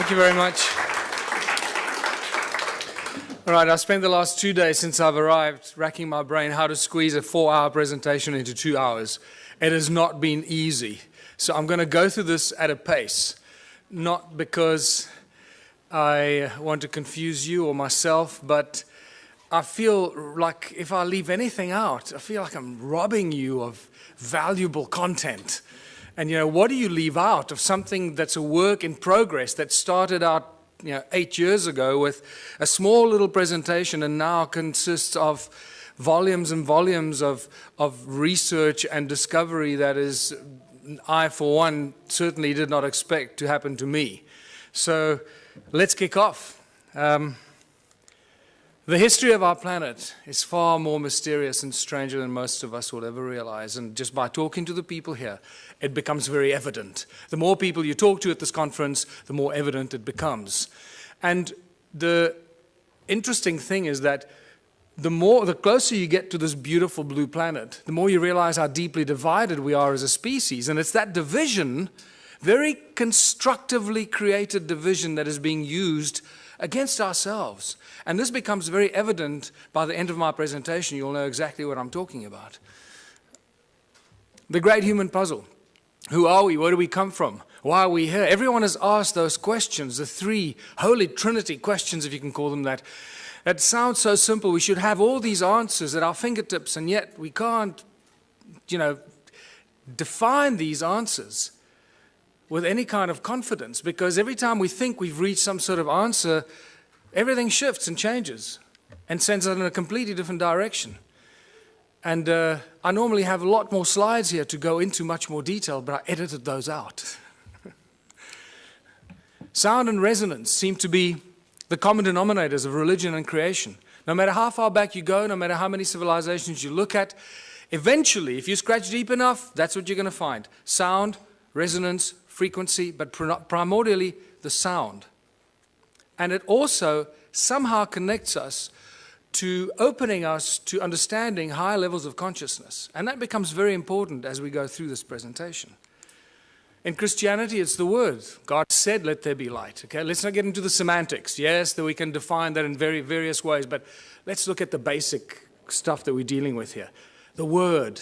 Thank you very much. All right, I spent the last 2 days since I've arrived racking my brain how to squeeze a 4-hour presentation into 2 hours. It has not been easy. So I'm going to go through this at a pace, not because I want to confuse you or myself, but I feel like if I leave anything out, I feel like I'm robbing you of valuable content. And, what do you leave out of something that's a work in progress that started out 8 years ago with a small little presentation and now consists of volumes and volumes of research and discovery that is, I for one, certainly did not expect to happen to me. So let's kick off. The history of our planet is far more mysterious and stranger than most of us will ever realize. And just by talking to the people here, it becomes very evident. The more people you talk to at this conference, the more evident it becomes. And the interesting thing is that the closer you get to this beautiful blue planet, the more you realize how deeply divided we are as a species. And it's that division, very constructively created division, that is being used against ourselves. And this becomes very evident by the end of my presentation. You'll know exactly what I'm talking about. The great human puzzle. Who are we? Where do we come from? Why are we here? Everyone has asked those questions, the three Holy Trinity questions, if you can call them that. That sounds so simple. We should have all these answers at our fingertips, and yet we can't, define these answers with any kind of confidence, because every time we think we've reached some sort of answer, everything shifts and changes and sends us in a completely different direction. And I normally have a lot more slides here to go into much more detail, but I edited those out. Sound and resonance seem to be the common denominators of religion and creation. No matter how far back you go, no matter how many civilizations you look at, eventually, if you scratch deep enough, that's what you're going to find. Sound, resonance, frequency, but primordially the sound. And it also somehow connects us to opening us to understanding higher levels of consciousness. And that becomes very important as we go through this presentation. In Christianity, it's the word. God said, let there be light. Okay, let's not get into the semantics. Yes, that we can define that in very various ways, but let's look at the basic stuff that we're dealing with here. The word.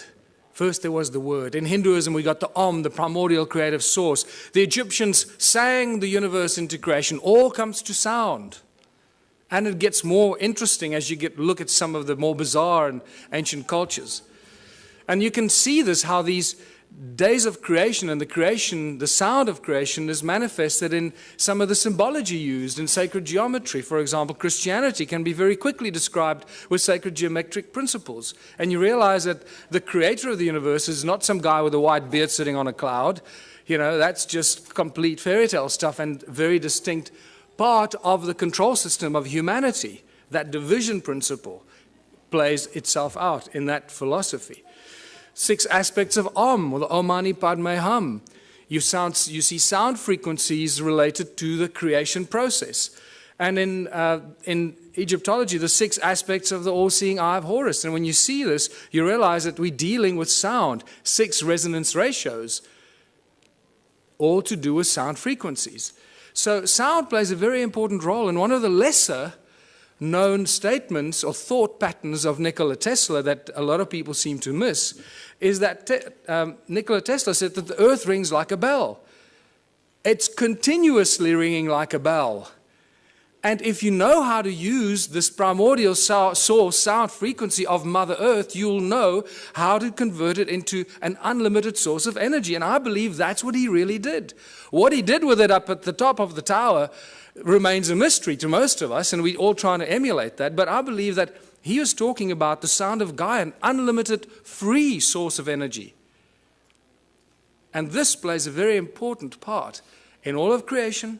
First there was the word. In Hinduism, we got the the primordial creative source. The Egyptians sang the universe into creation. All comes to sound. And it gets more interesting as you look at some of the more bizarre and ancient cultures. And you can see this, how these days of creation and the sound of creation is manifested in some of the symbology used in sacred geometry. For example, Christianity can be very quickly described with sacred geometric principles. And you realize that the creator of the universe is not some guy with a white beard sitting on a cloud. That's just complete fairy tale stuff and very distinct part of the control system of humanity. That division principle plays itself out in that philosophy. 6 aspects of Om, or the Om Mani Padme Hum. You see sound frequencies related to the creation process. And in Egyptology, the 6 aspects of the all-seeing eye of Horus. And when you see this, you realize that we're dealing with sound, 6 resonance ratios, all to do with sound frequencies. So sound plays a very important role, and one of the lesser known statements or thought patterns of Nikola Tesla that a lot of people seem to miss is that Nikola Tesla said that the earth rings like a bell. It's continuously ringing like a bell. And if you know how to use this primordial source sound frequency of Mother Earth, you'll know how to convert it into an unlimited source of energy. And I believe that's what he really did. What he did with it up at the top of the tower remains a mystery to most of us, and we're all trying to emulate that. But I believe that he was talking about the sound of Gaia, an unlimited free source of energy. And this plays a very important part in all of creation,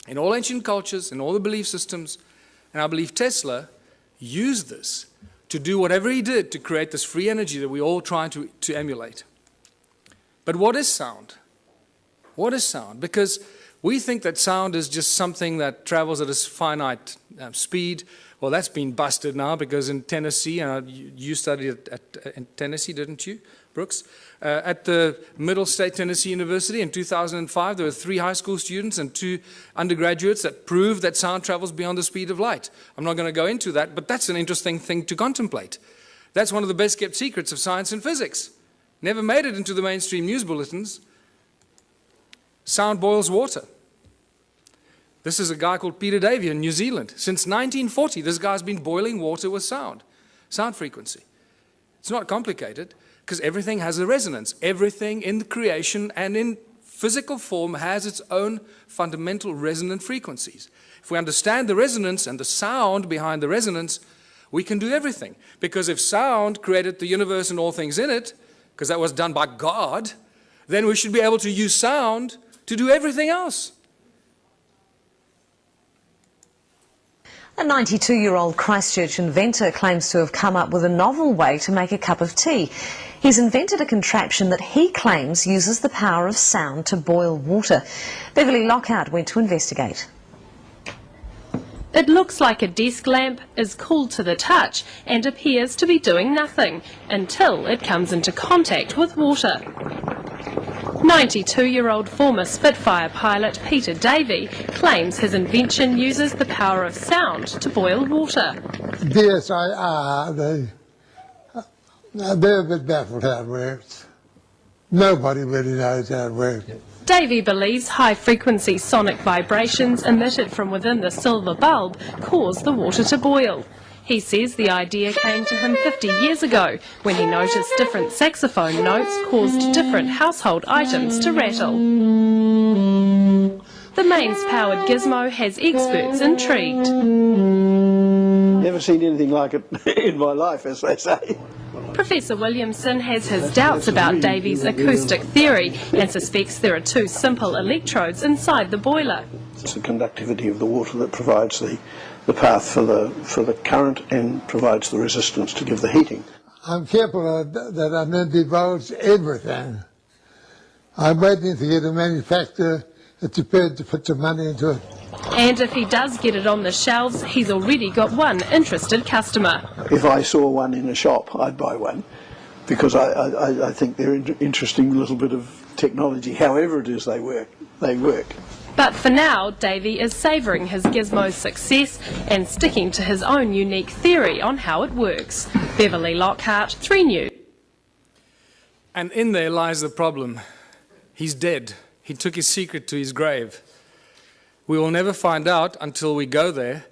in all ancient cultures, in all the belief systems. And I believe Tesla used this to do whatever he did to create this free energy that we're all trying to emulate. But what is sound? What is sound? Because we think that sound is just something that travels at a finite speed. Well, that's been busted now, because in Tennessee, you studied in Tennessee, didn't you? Brooks, at the Middle State Tennessee University in 2005. There were 3 high school students and 2 undergraduates that proved that sound travels beyond the speed of light. I'm not going to go into that, but that's an interesting thing to contemplate. That's one of the best kept secrets of science and physics. Never made it into the mainstream news bulletins. Sound boils water. This is a guy called Peter Davey in New Zealand. Since 1940, this guy's been boiling water with sound frequency. It's not complicated because everything has a resonance. Everything in the creation and in physical form has its own fundamental resonant frequencies. If we understand the resonance and the sound behind the resonance, we can do everything. Because if sound created the universe and all things in it, because that was done by God, then we should be able to use sound to do everything else. A 92-year-old Christchurch inventor claims to have come up with a novel way to make a cup of tea. He's invented a contraption that he claims uses the power of sound to boil water. Beverly Lockhart went to investigate. It looks like a desk lamp, is cool to the touch and appears to be doing nothing until it comes into contact with water. 92-year-old former Spitfire pilot Peter Davey claims his invention uses the power of sound to boil water. DSIR, they're a bit baffled how it works. Nobody really knows how it works. Davey believes high-frequency sonic vibrations emitted from within the silver bulb cause the water to boil. He says the idea came to him 50 years ago when he noticed different saxophone notes caused different household items to rattle. The mains-powered gizmo has experts intrigued. Never seen anything like it in my life, as they say. Professor Williamson has his doubts about Davey's acoustic theory and suspects there are 2 simple electrodes inside the boiler. It's the conductivity of the water that provides the path for the current and provides the resistance to give the heating. I'm careful that I don't divulge everything. I'm waiting to get a manufacturer that's prepared to put some money into it. And if he does get it on the shelves, he's already got one interested customer. If I saw one in a shop, I'd buy one, because I think they're an interesting little bit of technology. However it is they work. But for now, Davey is savouring his gizmo's success and sticking to his own unique theory on how it works. Beverly Lockhart, 3 News. And in there lies the problem. He's dead. He took his secret to his grave. We will never find out until we go there,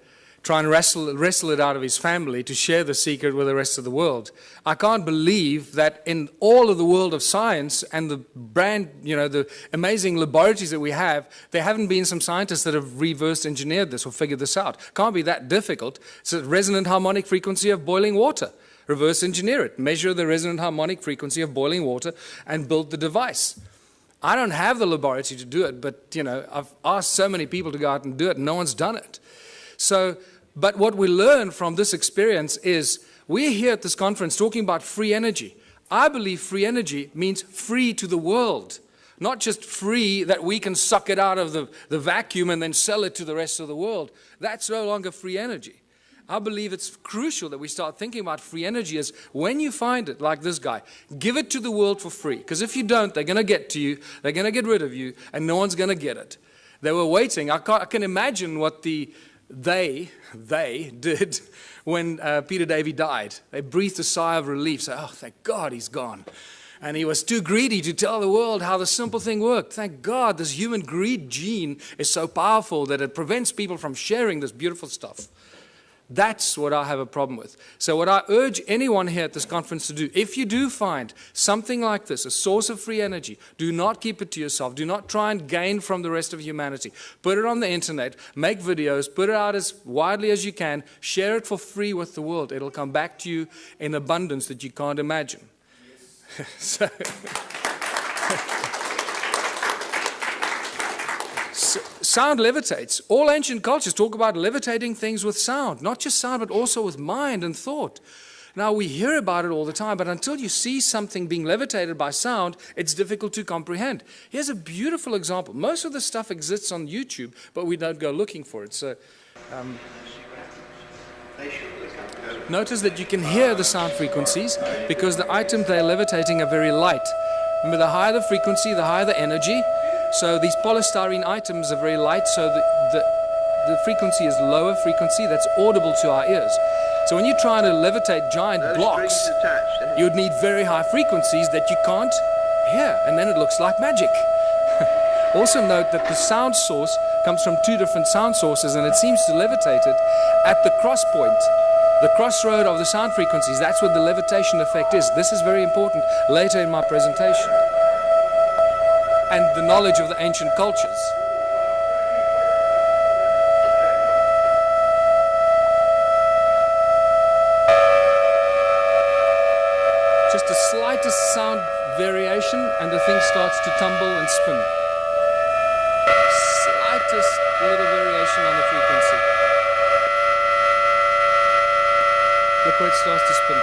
try and wrestle it out of his family to share the secret with the rest of the world. I can't believe that in all of the world of science and the the amazing laboratories that we have, there haven't been some scientists that have reverse engineered this or figured this out. Can't be that difficult. It's a resonant harmonic frequency of boiling water. Reverse engineer it. Measure the resonant harmonic frequency of boiling water and build the device. I don't have the laboratory to do it, but I've asked so many people to go out and do it, and no one's done it. So, but what we learn from this experience is we're here at this conference talking about free energy. I believe free energy means free to the world, not just free that we can suck it out of the vacuum and then sell it to the rest of the world. That's no longer free energy. I believe it's crucial that we start thinking about free energy as when you find it, like this guy, give it to the world for free. Because if you don't, they're going to get to you, they're going to get rid of you, and no one's going to get it. They were waiting. I can imagine what they did when Peter Davey died. They breathed a sigh of relief, say, oh, thank God he's gone. And he was too greedy to tell the world how the simple thing worked. Thank God this human greed gene is so powerful that it prevents people from sharing this beautiful stuff. That's what I have a problem with. So what I urge anyone here at this conference to do, if you do find something like this, a source of free energy, do not keep it to yourself. Do not try and gain from the rest of humanity. Put it on the internet, make videos, put it out as widely as you can, share it for free with the world. It'll come back to you in abundance that you can't imagine. Yes. Sound levitates. All ancient cultures talk about levitating things with sound, not just sound, but also with mind and thought. Now, we hear about it all the time, but until you see something being levitated by sound, it's difficult to comprehend. Here's a beautiful example. Most of the stuff exists on YouTube, but we don't go looking for it. So, Notice that you can hear the sound frequencies because the items they're levitating are very light. Remember, the higher the frequency, the higher the energy. So these polystyrene items are very light, so the frequency is lower frequency that's audible to our ears. So when you're trying to levitate giant blocks, you would need very high frequencies that you can't hear, and then it looks like magic. Also note that the sound source comes from two different sound sources, and it seems to levitate it at the cross point, the crossroad of the sound frequencies. That's what the levitation effect is. This is very important later in my presentation. And the knowledge of the ancient cultures. Just the slightest sound variation and the thing starts to tumble and spin. Slightest little variation on the frequency. Look where it starts to spin.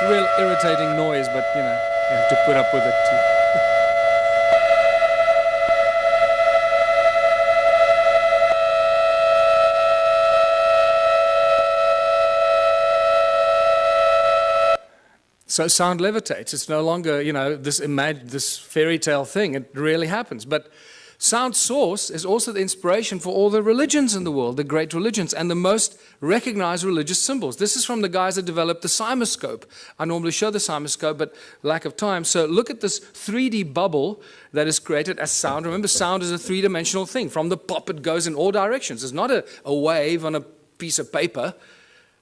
Real irritating noise, but you know, you have to put up with it too. So sound levitates. It's no longer, you know, this fairy tale thing. It really happens. But sound source is also the inspiration for all the religions in the world, the great religions, and the most recognized religious symbols. This is from the guys that developed the cymoscope. I normally show the cymoscope, but lack of time. So look at this 3D bubble that is created as sound. Remember, sound is a three-dimensional thing. From the pop, it goes in all directions. It's not a wave on a piece of paper.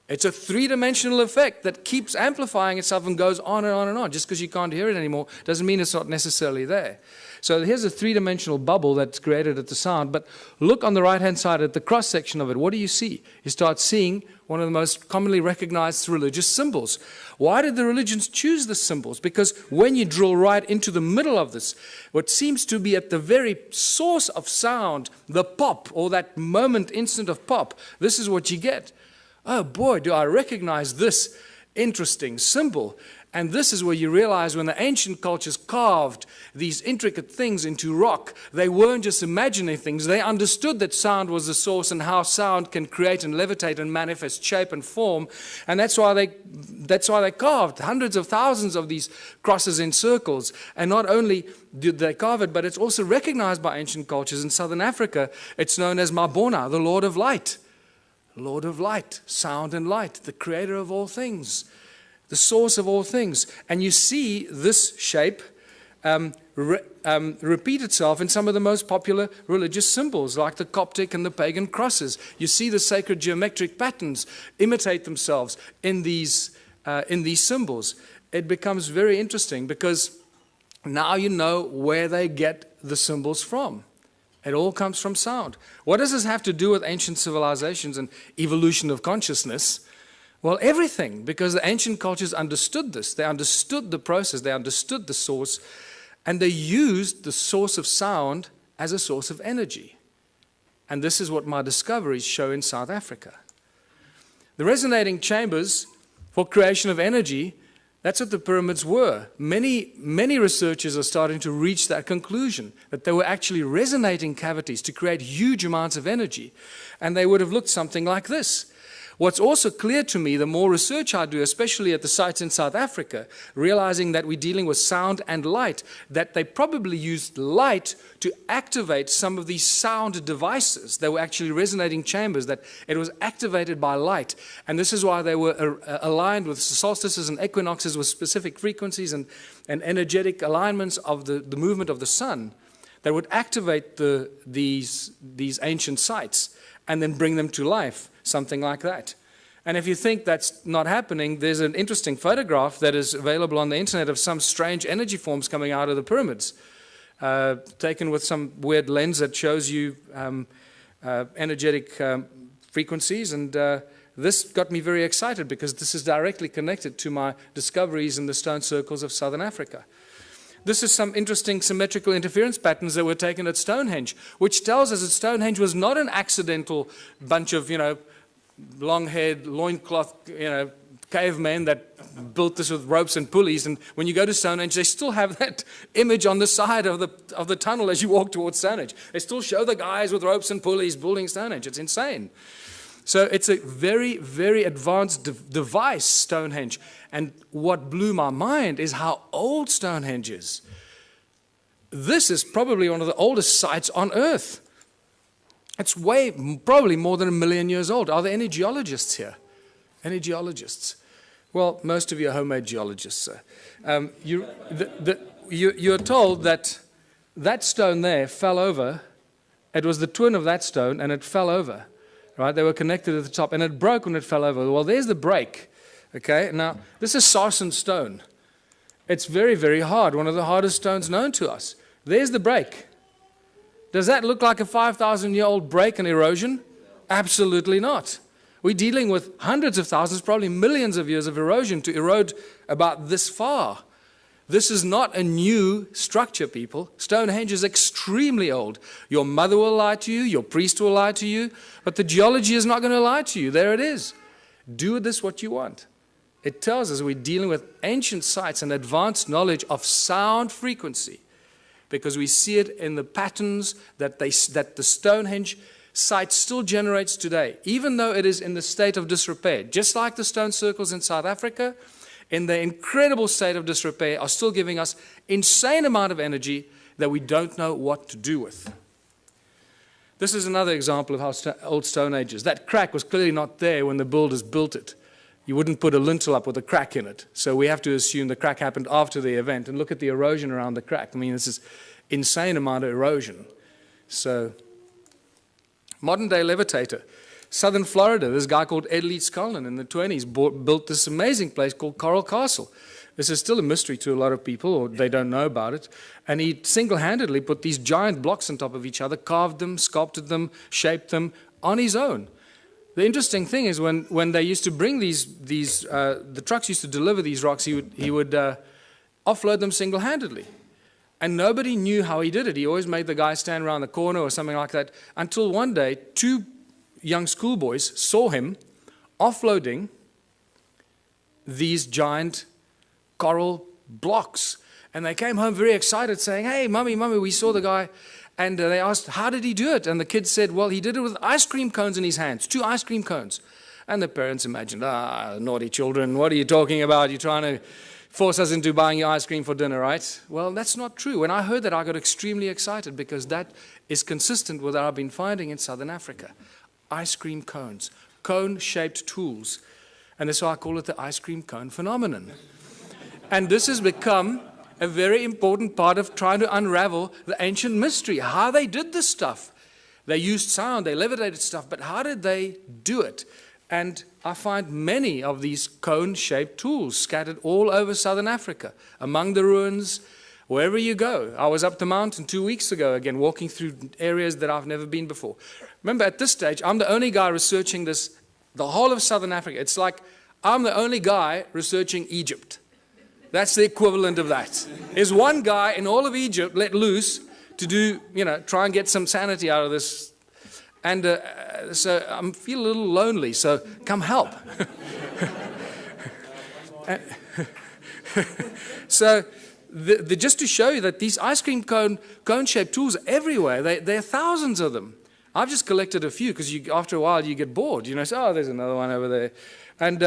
It's a three-dimensional effect that keeps amplifying itself and goes on and on and on. Just because you can't hear it anymore doesn't mean it's not necessarily there. So here's a three-dimensional bubble that's created at the sound, but look on the right-hand side at the cross-section of it. What do you see? You start seeing one of the most commonly recognized religious symbols. Why did the religions choose the symbols? Because when you drill right into the middle of this, what seems to be at the very source of sound, the pop, or that instant of pop, this is what you get. Oh boy, do I recognize this interesting symbol. And this is where you realize when the ancient cultures carved these intricate things into rock, they weren't just imagining things. They understood that sound was the source and how sound can create and levitate and manifest shape and form. And that's why they carved hundreds of thousands of these crosses in circles. And not only did they carve it, but it's also recognized by ancient cultures. In southern Africa, it's known as Mabona, the Lord of Light. Lord of Light, sound and light, the creator of all things. The source of all things. And you see this shape repeat itself in some of the most popular religious symbols, like the Coptic and the pagan crosses. You see the sacred geometric patterns imitate themselves in these symbols. It becomes very interesting because now you know where they get the symbols from. It all comes from sound. What does this have to do with ancient civilizations and evolution of consciousness? Well, everything, because the ancient cultures understood this. They understood the process, they understood the source, and they used the source of sound as a source of energy. And this is what my discoveries show in South Africa. The resonating chambers for creation of energy, that's what the pyramids were. Many researchers are starting to reach that conclusion, that they were actually resonating cavities to create huge amounts of energy. And they would have looked something like this. What's also clear to me, the more research I do, especially at the sites in South Africa, realizing that we're dealing with sound and light, that they probably used light to activate some of these sound devices. They were actually resonating chambers, that it was activated by light. And this is why they were aligned with solstices and equinoxes with specific frequencies and energetic alignments of the movement of the sun that would activate these ancient sites and then bring them to life. Something like that. And if you think that's not happening, there's an interesting photograph that is available on the internet of some strange energy forms coming out of the pyramids, taken with some weird lens that shows you energetic frequencies, and this got me very excited because this is directly connected to my discoveries in the stone circles of southern Africa. This is some interesting symmetrical interference patterns that were taken at Stonehenge, which tells us that Stonehenge was not an accidental bunch of, long-haired, loincloth, cavemen that built this with ropes and pulleys. And when you go to Stonehenge, they still have that image on the side of the tunnel as you walk towards Stonehenge. They still show the guys with ropes and pulleys building Stonehenge. It's insane. So it's a very, very advanced device, Stonehenge. And what blew my mind is how old Stonehenge is. This is probably one of the oldest sites on Earth. It's probably more than 1 million years old. Are there any geologists here? Any geologists? Well, most of you are homemade geologists. You're told that that stone there fell over. It was the twin of that stone, and it fell over. Right? They were connected at the top, and it broke when it fell over. Well, there's the break. Okay, now this is sarsen stone. It's very, very hard, one of the hardest stones known to us. There's the break. Does that look like a 5,000-year-old break and erosion? Absolutely not. We're dealing with hundreds of thousands, probably millions of years of erosion to erode about this far. This is not a new structure, people. Stonehenge is extremely old. Your mother will lie to you, your priest will lie to you, but the geology is not going to lie to you. There it is. Do with this what you want. It tells us we're dealing with ancient sites and advanced knowledge of sound frequency, because we see it in the patterns that the Stonehenge site still generates today, even though it is in the state of disrepair. Just like the stone circles in South Africa, in the incredible state of disrepair, are still giving us insane amount of energy that we don't know what to do with. This is another example of how old Stone Age is. That crack was clearly not there when the builders built it. You wouldn't put a lintel up with a crack in it. So we have to assume the crack happened after the event. And look at the erosion around the crack. I mean, this is insane amount of erosion. So, modern day levitator. Southern Florida, this guy called Ed Leeds Cullen in the 20s built this amazing place called Coral Castle. This is still a mystery to a lot of people, or they don't know about it. And he single-handedly put these giant blocks on top of each other, carved them, sculpted them, shaped them on his own. The interesting thing is when they used to bring the trucks used to deliver these rocks, he would offload them single-handedly. And nobody knew how he did it. He always made the guy stand around the corner or something like that, until one day, 2 young schoolboys saw him offloading these giant coral blocks. And they came home very excited saying, "Hey, Mummy, we saw the guy." And they asked, "How did he do it?" And the kid said, "Well, he did it with ice cream cones in his hands, 2 ice cream cones." And the parents imagined, naughty children, what are you talking about? You're trying to force us into buying your ice cream for dinner, right? Well, that's not true. When I heard that, I got extremely excited, because that is consistent with what I've been finding in southern Africa. Ice cream cones, cone-shaped tools. And that's why I call it the ice cream cone phenomenon. And this has become a very important part of trying to unravel the ancient mystery, how they did this stuff. They used sound, they levitated stuff, but how did they do it? And I find many of these cone-shaped tools scattered all over southern Africa, among the ruins, wherever you go. I was up the mountain 2 weeks ago, again, walking through areas that I've never been before. Remember, at this stage, I'm the only guy researching this, the whole of southern Africa. It's like I'm the only guy researching Egypt. That's the equivalent of that. There's one guy in all of Egypt let loose to do, try and get some sanity out of this. And so I feel a little lonely, so come help. So just to show you that these ice cream cone-shaped tools are everywhere. There are thousands of them. I've just collected a few, because after a while you get bored. Say, oh, there's another one over there. And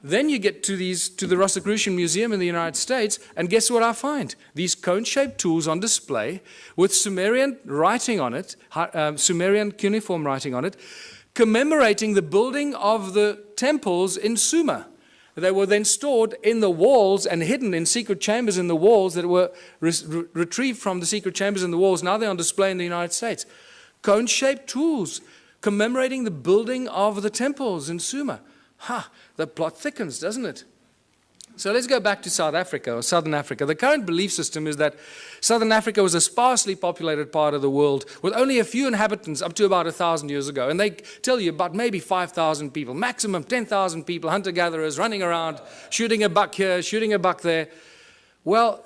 then you get to the Rosicrucian Museum in the United States, and guess what I find? These cone-shaped tools on display with Sumerian writing on it, Sumerian cuneiform writing on it, commemorating the building of the temples in Sumer. They were then stored in the walls and hidden in secret chambers in the walls that were retrieved from the secret chambers in the walls. Now they're on display in the United States. Cone-shaped tools commemorating the building of the temples in Sumer. The plot thickens, doesn't it? So let's go back to South Africa, or Southern Africa. The current belief system is that Southern Africa was a sparsely populated part of the world with only a few inhabitants up to about 1,000 years ago. And they tell you about maybe 5,000 people, maximum 10,000 people, hunter-gatherers running around, shooting a buck here, shooting a buck there. Well,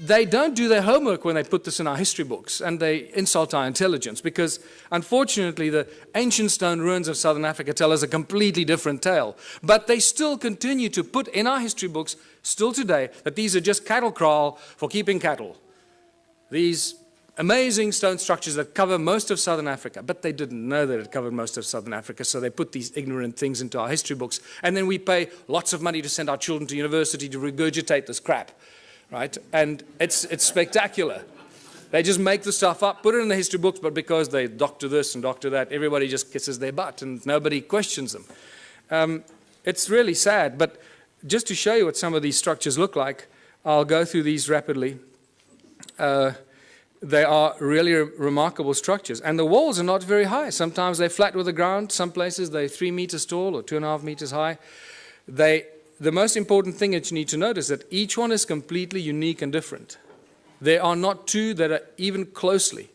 they don't do their homework when they put this in our history books, and they insult our intelligence, because unfortunately the ancient stone ruins of Southern Africa tell us a completely different tale. But they still continue to put in our history books, still today, that these are just cattle kraal for keeping cattle. These amazing stone structures that cover most of Southern Africa, but they didn't know that it covered most of Southern Africa, so they put these ignorant things into our history books, and then we pay lots of money to send our children to university to regurgitate this crap. Right? And it's spectacular. They just make the stuff up, put it in the history books, but because they doctor this and doctor that, everybody just kisses their butt and nobody questions them. It's really sad, but just to show you what some of these structures look like, I'll go through these rapidly. They are really remarkable structures. And the walls are not very high. Sometimes they're flat with the ground. Some places they're 3 meters tall or 2.5 meters high. The most important thing that you need to notice is that each one is completely unique and different. There are not two that are even closely,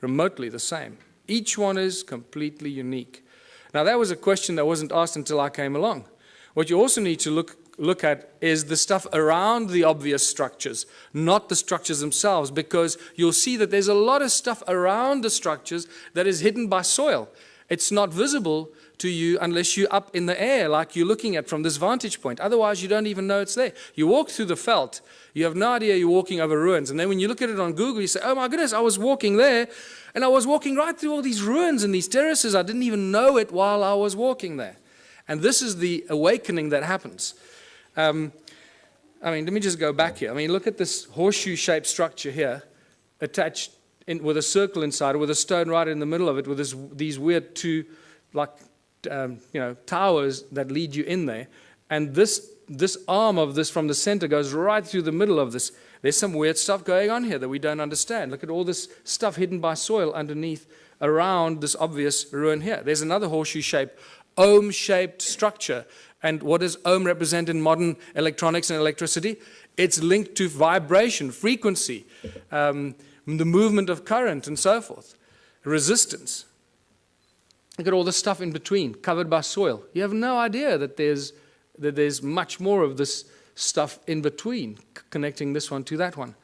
remotely the same. Each one is completely unique. Now, that was a question that wasn't asked until I came along. What you also need to look at is the stuff around the obvious structures, not the structures themselves, because you'll see that there's a lot of stuff around the structures that is hidden by soil. It's not visible to you unless you're up in the air, like you're looking at from this vantage point. Otherwise, you don't even know it's there. You walk through the veld, you have no idea you're walking over ruins. And then when you look at it on Google, you say, oh my goodness, I was walking there, and I was walking right through all these ruins and these terraces. I didn't even know it while I was walking there. And this is the awakening that happens. Let me just go back here. Look at this horseshoe-shaped structure here, attached with a circle inside, with a stone right in the middle of it, with these weird two, towers that lead you in there. And this arm of this from the center goes right through the middle of this. There's some weird stuff going on here that we don't understand. Look at all this stuff hidden by soil underneath, around this obvious ruin here. There's another horseshoe-shaped, ohm-shaped structure. And what does ohm represent in modern electronics and electricity? It's linked to vibration, frequency, the movement of current, and so forth. Resistance. Look at all the stuff in between, covered by soil. You have no idea that there's much more of this stuff in between, connecting this one to that one.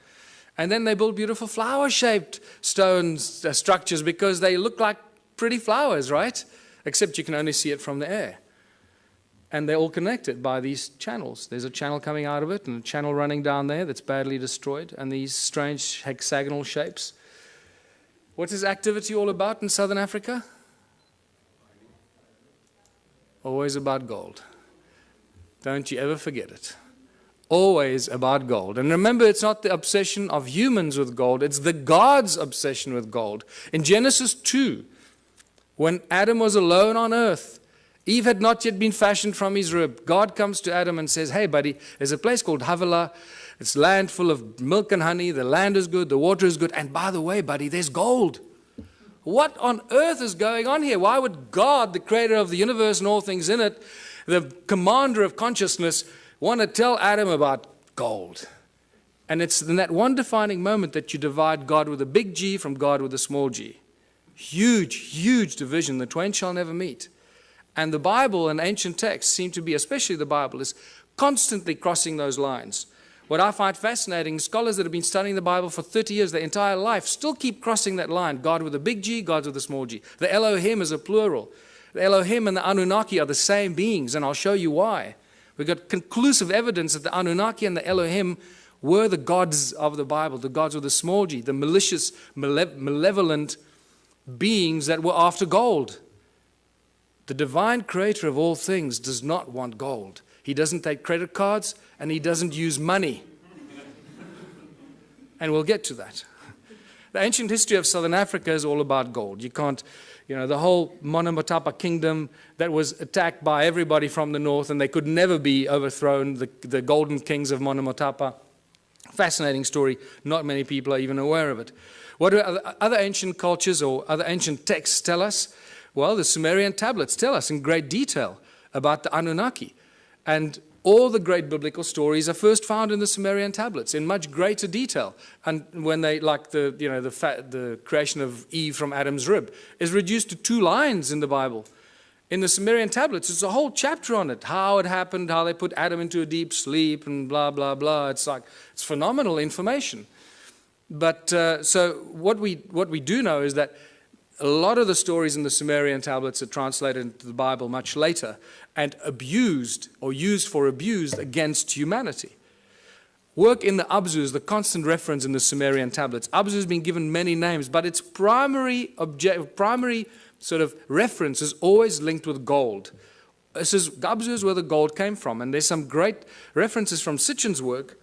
And then they build beautiful flower-shaped stone structures because they look like pretty flowers, right? Except you can only see it from the air. And they're all connected by these channels. There's a channel coming out of it and a channel running down there that's badly destroyed, and these strange hexagonal shapes. What is activity all about in Southern Africa? Always about gold. Don't you ever forget it. Always about gold. And remember, it's not the obsession of humans with gold, it's the God's obsession with gold. In Genesis 2, when Adam was alone on earth, Eve had not yet been fashioned from his rib. God comes to Adam and says, hey buddy, there's a place called Havilah. It's land full of milk and honey. The land is good, the water is good. And by the way, buddy, there's gold. What on earth is going on here? Why would God, the creator of the universe and all things in it, the commander of consciousness, want to tell Adam about gold? And it's in that one defining moment that you divide God with a big G from God with a small g. Huge, huge division. The twain shall never meet. And the Bible and ancient texts seem to be, especially the Bible, is constantly crossing those lines. What I find fascinating, scholars that have been studying the Bible for 30 years, their entire life, still keep crossing that line. God with a big G, God with a small g. The Elohim is a plural. The Elohim and the Anunnaki are the same beings, and I'll show you why. We've got conclusive evidence that the Anunnaki and the Elohim were the gods of the Bible, the gods with a small g, the malicious, malevolent beings that were after gold. The divine creator of all things does not want gold. He doesn't take credit cards, and he doesn't use money. And we'll get to that. The ancient history of Southern Africa is all about gold. You can't, the whole Monomotapa kingdom that was attacked by everybody from the north, and they could never be overthrown, the golden kings of Monomotapa. Fascinating story. Not many people are even aware of it. What do other ancient cultures or other ancient texts tell us? Well, the Sumerian tablets tell us in great detail about the Anunnaki. And all the great biblical stories are first found in the Sumerian tablets in much greater detail. And when they, like the creation of Eve from Adam's rib, is reduced to 2 lines in the Bible. In the Sumerian tablets, it's a whole chapter on it, how it happened, how they put Adam into a deep sleep, and blah, blah, blah. It's phenomenal information. But so what we do know is that a lot of the stories in the Sumerian tablets are translated into the Bible much later and abused or used for abuse against humanity. Work in the Abzu is the constant reference in the Sumerian tablets. Abzu has been given many names, but its primary sort of reference is always linked with gold. This is Abzu is where the gold came from, and there's some great references from Sitchin's work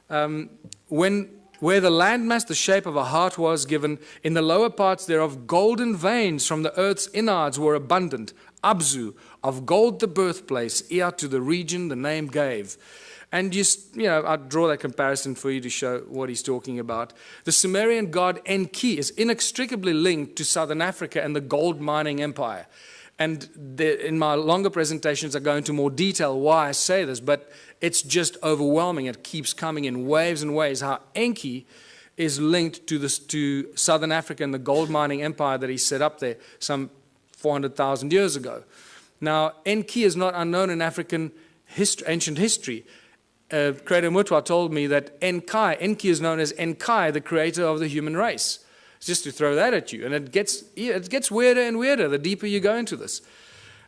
where the landmass, the shape of a heart was given, in the lower parts thereof golden veins from the earth's innards were abundant. Abzu, of gold the birthplace, Ea to the region the name gave. And I'll draw that comparison for you to show what he's talking about. The Sumerian god Enki is inextricably linked to Southern Africa and the gold mining empire. And in my longer presentations, I go into more detail why I say this, but it's just overwhelming. It keeps coming in waves and waves, how Enki is linked to Southern Africa and the gold mining empire that he set up there some 400,000 years ago. Now, Enki is not unknown in African ancient history. Creator Mutwa told me that Enki is known as Enkai, the creator of the human race. Just to throw that at you. And it gets weirder and weirder the deeper you go into this.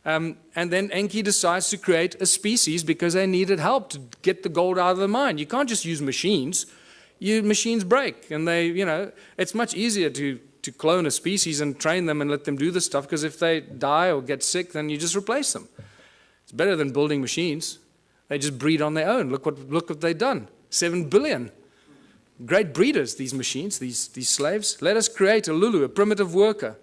And then Enki decides to create a species because they needed help to get the gold out of the mine. You can't just use machines. Machines break. And it's much easier to clone a species and train them and let them do this stuff, because if they die or get sick, then you just replace them. It's better than building machines. They just breed on their own. Look what they've done. 7 billion. Great breeders, these machines, these slaves. Let us create a Lulu, a primitive worker.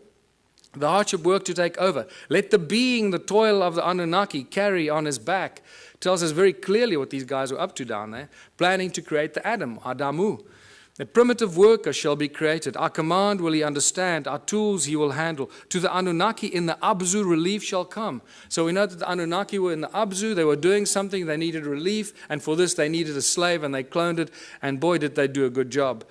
The hardship work to take over. Let the being, the toil of the Anunnaki, carry on his back. Tells us very clearly what these guys were up to down there. Planning to create the Adam, Adamu. A primitive worker shall be created. Our command will he understand. Our tools he will handle. To the Anunnaki in the Abzu relief shall come. So we know that the Anunnaki were in the Abzu. They were doing something. They needed relief. And for this they needed a slave, and they cloned it. And boy, did they do a good job.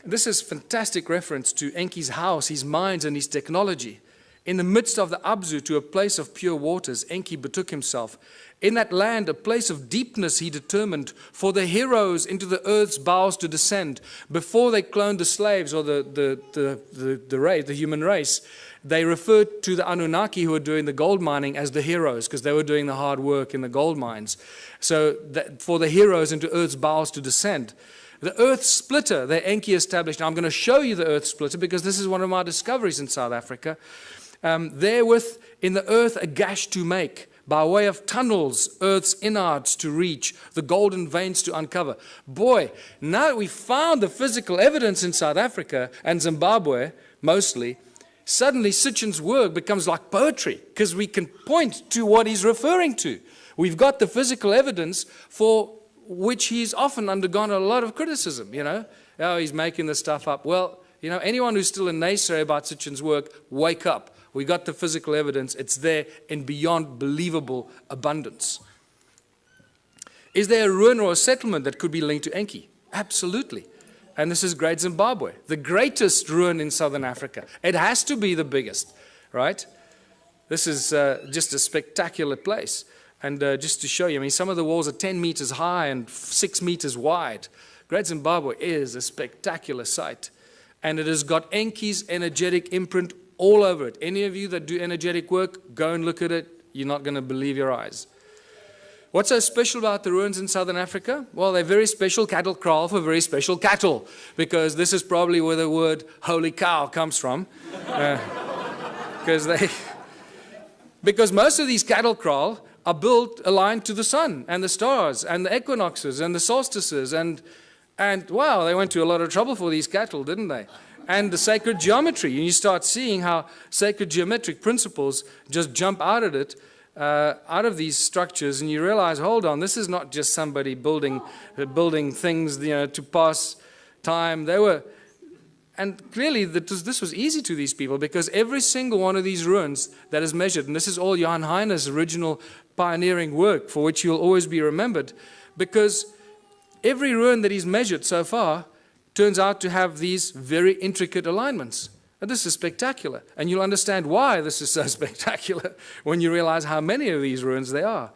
This is fantastic reference to Enki's house, his mines, and his technology. In the midst of the Abzu, to a place of pure waters, Enki betook himself. In that land, a place of deepness he determined for the heroes into the earth's bowels to descend. Before they cloned the slaves or the human race, they referred to the Anunnaki who were doing the gold mining as the heroes, because they were doing the hard work in the gold mines. So for the heroes into earth's bowels to descend. The earth splitter that Enki established. Now I'm going to show you the earth splitter because this is one of my discoveries in South Africa. Therewith in the earth a gash to make, by way of tunnels, earth's innards to reach, the golden veins to uncover. Boy, now that we found the physical evidence in South Africa and Zimbabwe, mostly, suddenly Sitchin's work becomes like poetry, because we can point to what he's referring to. We've got the physical evidence for which he's often undergone a lot of criticism, Oh, he's making this stuff up. Well, anyone who's still a naysayer about Sitchin's work, wake up. We got the physical evidence. It's there in beyond believable abundance. Is there a ruin or a settlement that could be linked to Enki? Absolutely. And this is Great Zimbabwe, the greatest ruin in southern Africa. It has to be the biggest, right? This is just a spectacular place. And just to show you, some of the walls are 10 meters high and 6 meters wide. Great Zimbabwe is a spectacular sight. And it has got Enki's energetic imprint all over it. Any of you that do energetic work, go and look at it. You're not going to believe your eyes. What's so special about the ruins in southern Africa? Well, they're very special cattle kraal for very special cattle, because this is probably where the word holy cow comes from. Because most of these cattle kraal are built aligned to the sun and the stars and the equinoxes and the solstices. And wow, they went to a lot of trouble for these cattle, didn't they? And the sacred geometry. And you start seeing how sacred geometric principles just jump out of it, out of these structures, and you realize, hold on, this is not just somebody building things, to pass time. And clearly this was easy to these people, because every single one of these ruins that is measured, and this is all Jan Heine's original pioneering work for which you'll always be remembered, because every ruin that he's measured so far turns out to have these very intricate alignments. And this is spectacular. And you'll understand why this is so spectacular when you realize how many of these ruins there are.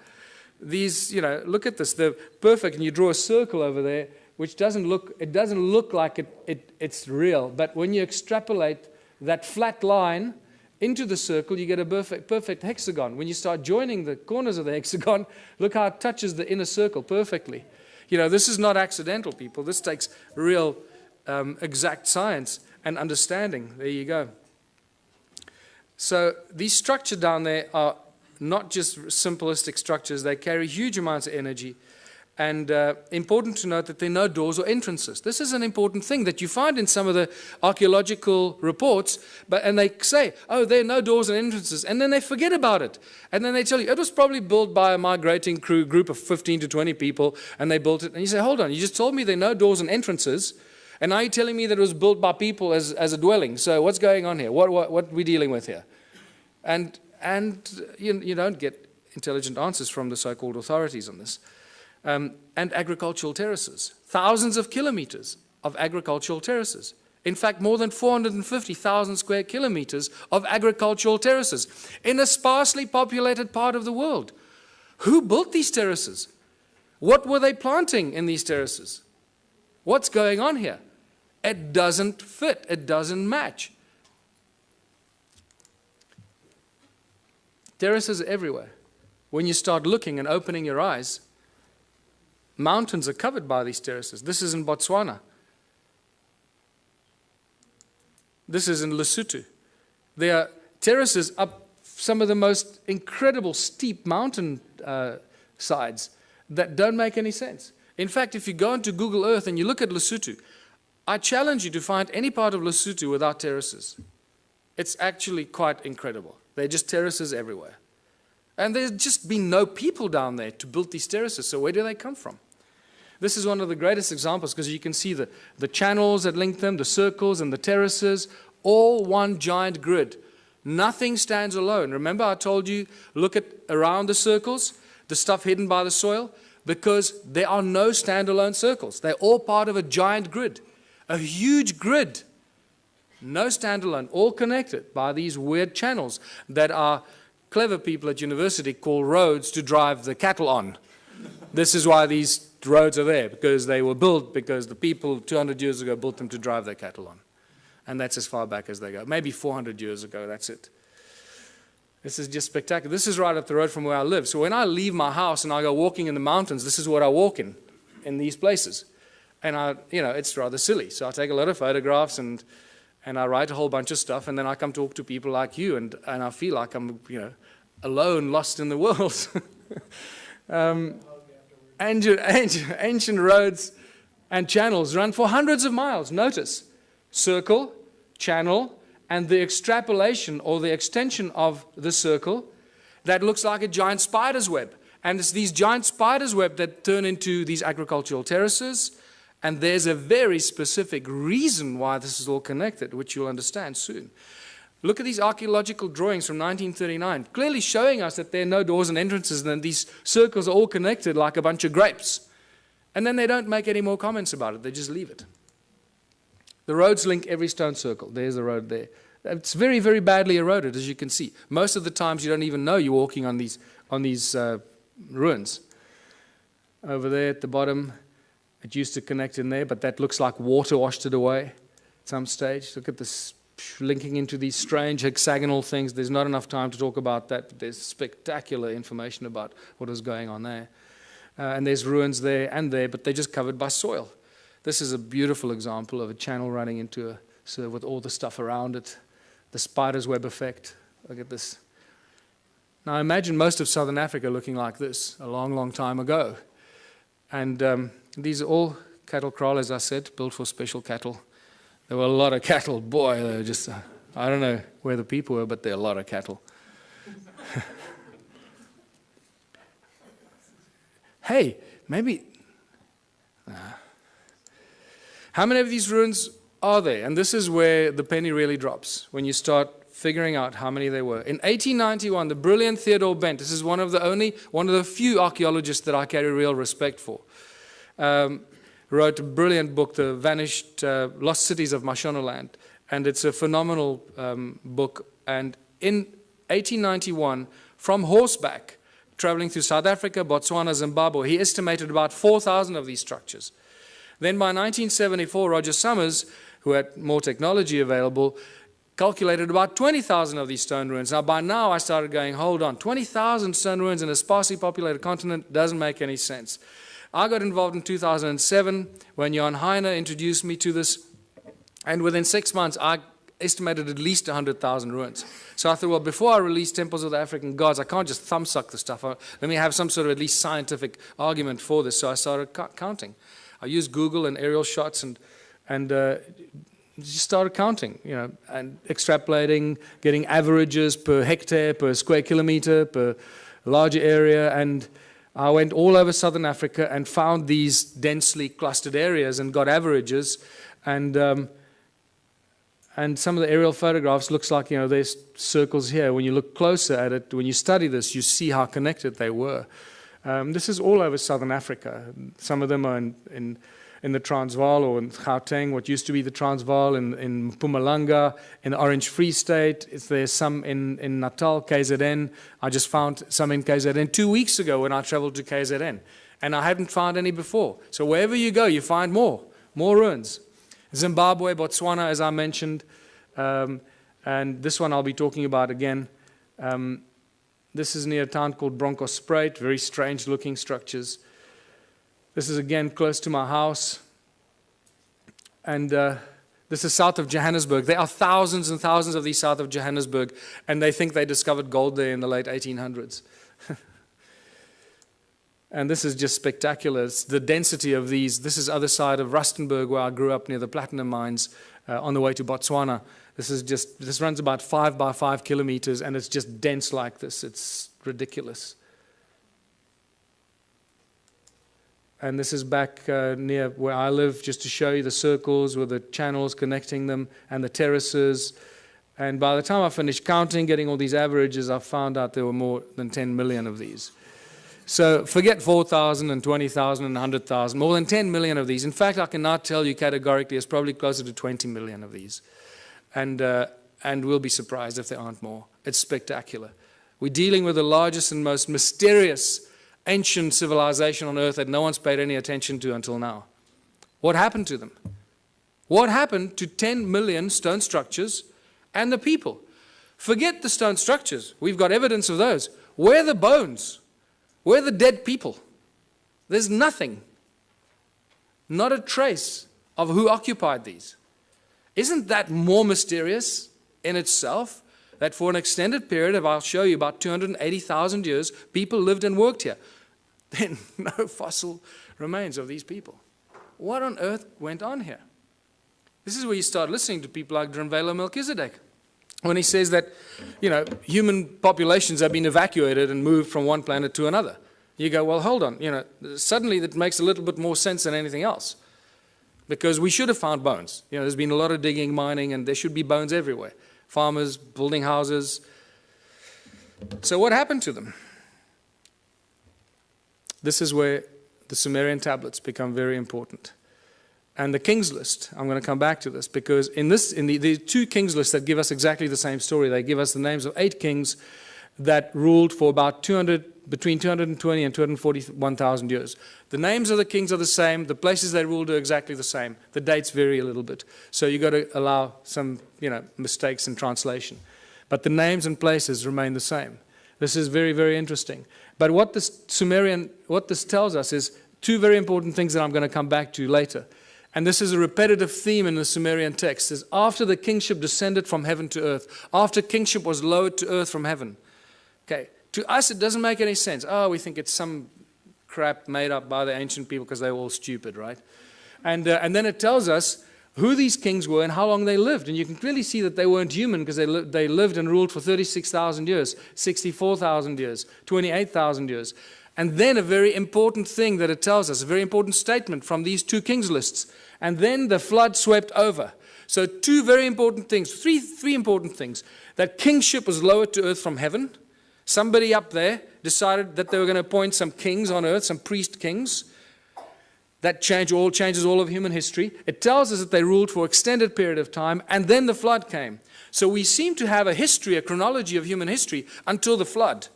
These, look at this, they're perfect, and you draw a circle over there, which doesn't look like it's real. But when you extrapolate that flat line into the circle, you get a perfect hexagon. When you start joining the corners of the hexagon, look how it touches the inner circle perfectly. This is not accidental, people. This takes real exact science and understanding. There you go. So these structures down there are not just simplistic structures. They carry huge amounts of energy. And important to note that there are no doors or entrances. This is an important thing that you find in some of the archaeological reports, and they say, oh, there are no doors and entrances, and then they forget about it. And then they tell you, it was probably built by a migrating group of 15 to 20 people, and they built it. And you say, hold on, you just told me there are no doors and entrances, and now you're telling me that it was built by people as a dwelling. So what's going on here? What are we dealing with here? And you don't get intelligent answers from the so-called authorities on this. And agricultural terraces. Thousands of kilometers of agricultural terraces. In fact, more than 450,000 square kilometers of agricultural terraces in a sparsely populated part of the world. Who built these terraces? What were they planting in these terraces? What's going on here? It doesn't fit. It doesn't match. Terraces are everywhere. When you start looking and opening your eyes, mountains are covered by these terraces. This is in Botswana. This is in Lesotho. There are terraces up some of the most incredible steep mountain sides that don't make any sense. In fact, if you go into Google Earth and you look at Lesotho, I challenge you to find any part of Lesotho without terraces. It's actually quite incredible. There are just terraces everywhere. And there's just been no people down there to build these terraces, so where do they come from? This is one of the greatest examples, because you can see the channels that link them, the circles and the terraces, all one giant grid. Nothing stands alone. Remember I told you, look at around the circles, the stuff hidden by the soil, because there are no standalone circles. They're all part of a giant grid, a huge grid. No standalone, all connected by these weird channels that are clever people at university call roads to drive the cattle on. This is why these roads are there, because they were built because the people 200 years ago built them to drive their cattle on. And that's as far back as they go. Maybe 400 years ago, that's it. This is just spectacular. This is right up the road from where I live. So when I leave my house and I go walking in the mountains, this is what I walk in these places. And it's rather silly. So I take a lot of photographs and I write a whole bunch of stuff, and then I come talk to people like you, and I feel like I'm, alone, lost in the world. Ancient roads and channels run for hundreds of miles. Notice, circle, channel, and the extrapolation or the extension of the circle that looks like a giant spider's web. And it's these giant spider's web that turn into these agricultural terraces. And there's a very specific reason why this is all connected, which you'll understand soon. Look at these archaeological drawings from 1939, clearly showing us that there are no doors and entrances, and these circles are all connected like a bunch of grapes. And then they don't make any more comments about it, they just leave it. The roads link every stone circle. There's the road there. It's very, very badly eroded, as you can see. Most of the times you don't even know you're walking on these ruins. Over there at the bottom, it used to connect in there, but that looks like water washed it away at some stage. Look at this linking into these strange hexagonal things. There's not enough time to talk about that, but there's spectacular information about what was going on there. And there's ruins there and there, but they're just covered by soil. This is a beautiful example of a channel running into with all the stuff around it. The spider's web effect. Look at this. Now imagine most of southern Africa looking like this a long, long time ago. And these are all cattle kraal, as I said, built for special cattle. There were a lot of cattle. Boy, they were just, I don't know where the people were, but there are a lot of cattle. Hey, maybe... How many of these ruins are there? And this is where the penny really drops, when you start figuring out how many there were. In 1891, the brilliant Theodore Bent, this is one of the few archaeologists that I carry real respect for, wrote a brilliant book, The Vanished Lost Cities of Mashonaland. And it's a phenomenal book. And in 1891, from horseback, traveling through South Africa, Botswana, Zimbabwe, he estimated about 4,000 of these structures. Then by 1974, Roger Summers, who had more technology available, calculated about 20,000 of these stone ruins. Now, by now, I started going, hold on, 20,000 stone ruins in a sparsely populated continent doesn't make any sense. I got involved in 2007 when Jan Heine introduced me to this, and within 6 months, I estimated at least 100,000 ruins. So I thought, well, before I release Temples of the African Gods, I can't just thumbsuck the stuff. Let me have some sort of at least scientific argument for this. So I started counting. I used Google and aerial shots and just started counting, and extrapolating, getting averages per hectare, per square kilometer, per larger area. And I went all over southern Africa and found these densely clustered areas and got averages. And some of the aerial photographs looks like, there's circles here. When you look closer at it, when you study this, you see how connected they were. This is all over southern Africa. Some of them are in the Transvaal or in Gauteng, what used to be the Transvaal, in Mpumalanga, in the Orange Free State. There's some in Natal, KZN. I just found some in KZN 2 weeks ago when I traveled to KZN. And I hadn't found any before. So wherever you go, you find more ruins. Zimbabwe, Botswana, as I mentioned. And this one I'll be talking about again. This is near a town called Bronkhorstspruit, very strange looking structures. This is again close to my house. And this is south of Johannesburg. There are thousands and thousands of these south of Johannesburg, and they think they discovered gold there in the late 1800s. And this is just spectacular. It's the density of these. This is other side of Rustenburg, where I grew up near the platinum mines on the way to Botswana. This runs about 5 by 5 kilometers, and it's just dense like this. It's ridiculous. And this is back near where I live, just to show you the circles with the channels connecting them and the terraces. And by the time I finished counting, getting all these averages, I found out there were more than 10 million of these. So forget 4,000 and 20,000 and 100,000, more than 10 million of these. In fact, I can now tell you categorically it's probably closer to 20 million of these. And we'll be surprised if there aren't more. It's spectacular. We're dealing with the largest and most mysterious ancient civilization on earth that no one's paid any attention to until now. What happened to them? What happened to 10 million stone structures and the people? Forget the stone structures. We've got evidence of those. Where are the bones? Where are the dead people? There's nothing. Not a trace of who occupied these. Isn't that more mysterious in itself? That for an extended period of, I'll show you, about 280,000 years, people lived and worked here. Then no fossil remains of these people. What on earth went on here? This is where you start listening to people like Drunvalo Melchizedek, when he says that, human populations have been evacuated and moved from one planet to another. You go, well, hold on, suddenly that makes a little bit more sense than anything else. Because we should have found bones. There's been a lot of digging, mining, and there should be bones everywhere. Farmers, building houses. So what happened to them? This is where the Sumerian tablets become very important. And the King's List, I'm going to come back to this, because in the two King's Lists that give us exactly the same story. They give us the names of 8 kings that ruled for about between 220 and 241,000 years. The names of the kings are the same. The places they ruled are exactly the same. The dates vary a little bit. So you've got to allow some mistakes in translation. But the names and places remain the same. This is very, very interesting. But what this tells us is 2 very important things that I'm going to come back to later. And this is a repetitive theme in the Sumerian text, is after the kingship descended from heaven to earth, after kingship was lowered to earth from heaven. Okay, to us it doesn't make any sense. Oh, we think it's some crap made up by the ancient people because they were all stupid, right? And then it tells us who these kings were and how long they lived. And you can clearly see that they weren't human, because they lived and ruled for 36,000 years, 64,000 years, 28,000 years. And then a very important thing that it tells us, a very important statement from these 2 kings lists. And then the flood swept over. So two very important things, three important things. That kingship was lowered to earth from heaven. Somebody up there decided that they were going to appoint some kings on earth, some priest kings. That changes all of human history. It tells us that they ruled for an extended period of time, and then the flood came. So we seem to have a history, a chronology of human history until the flood.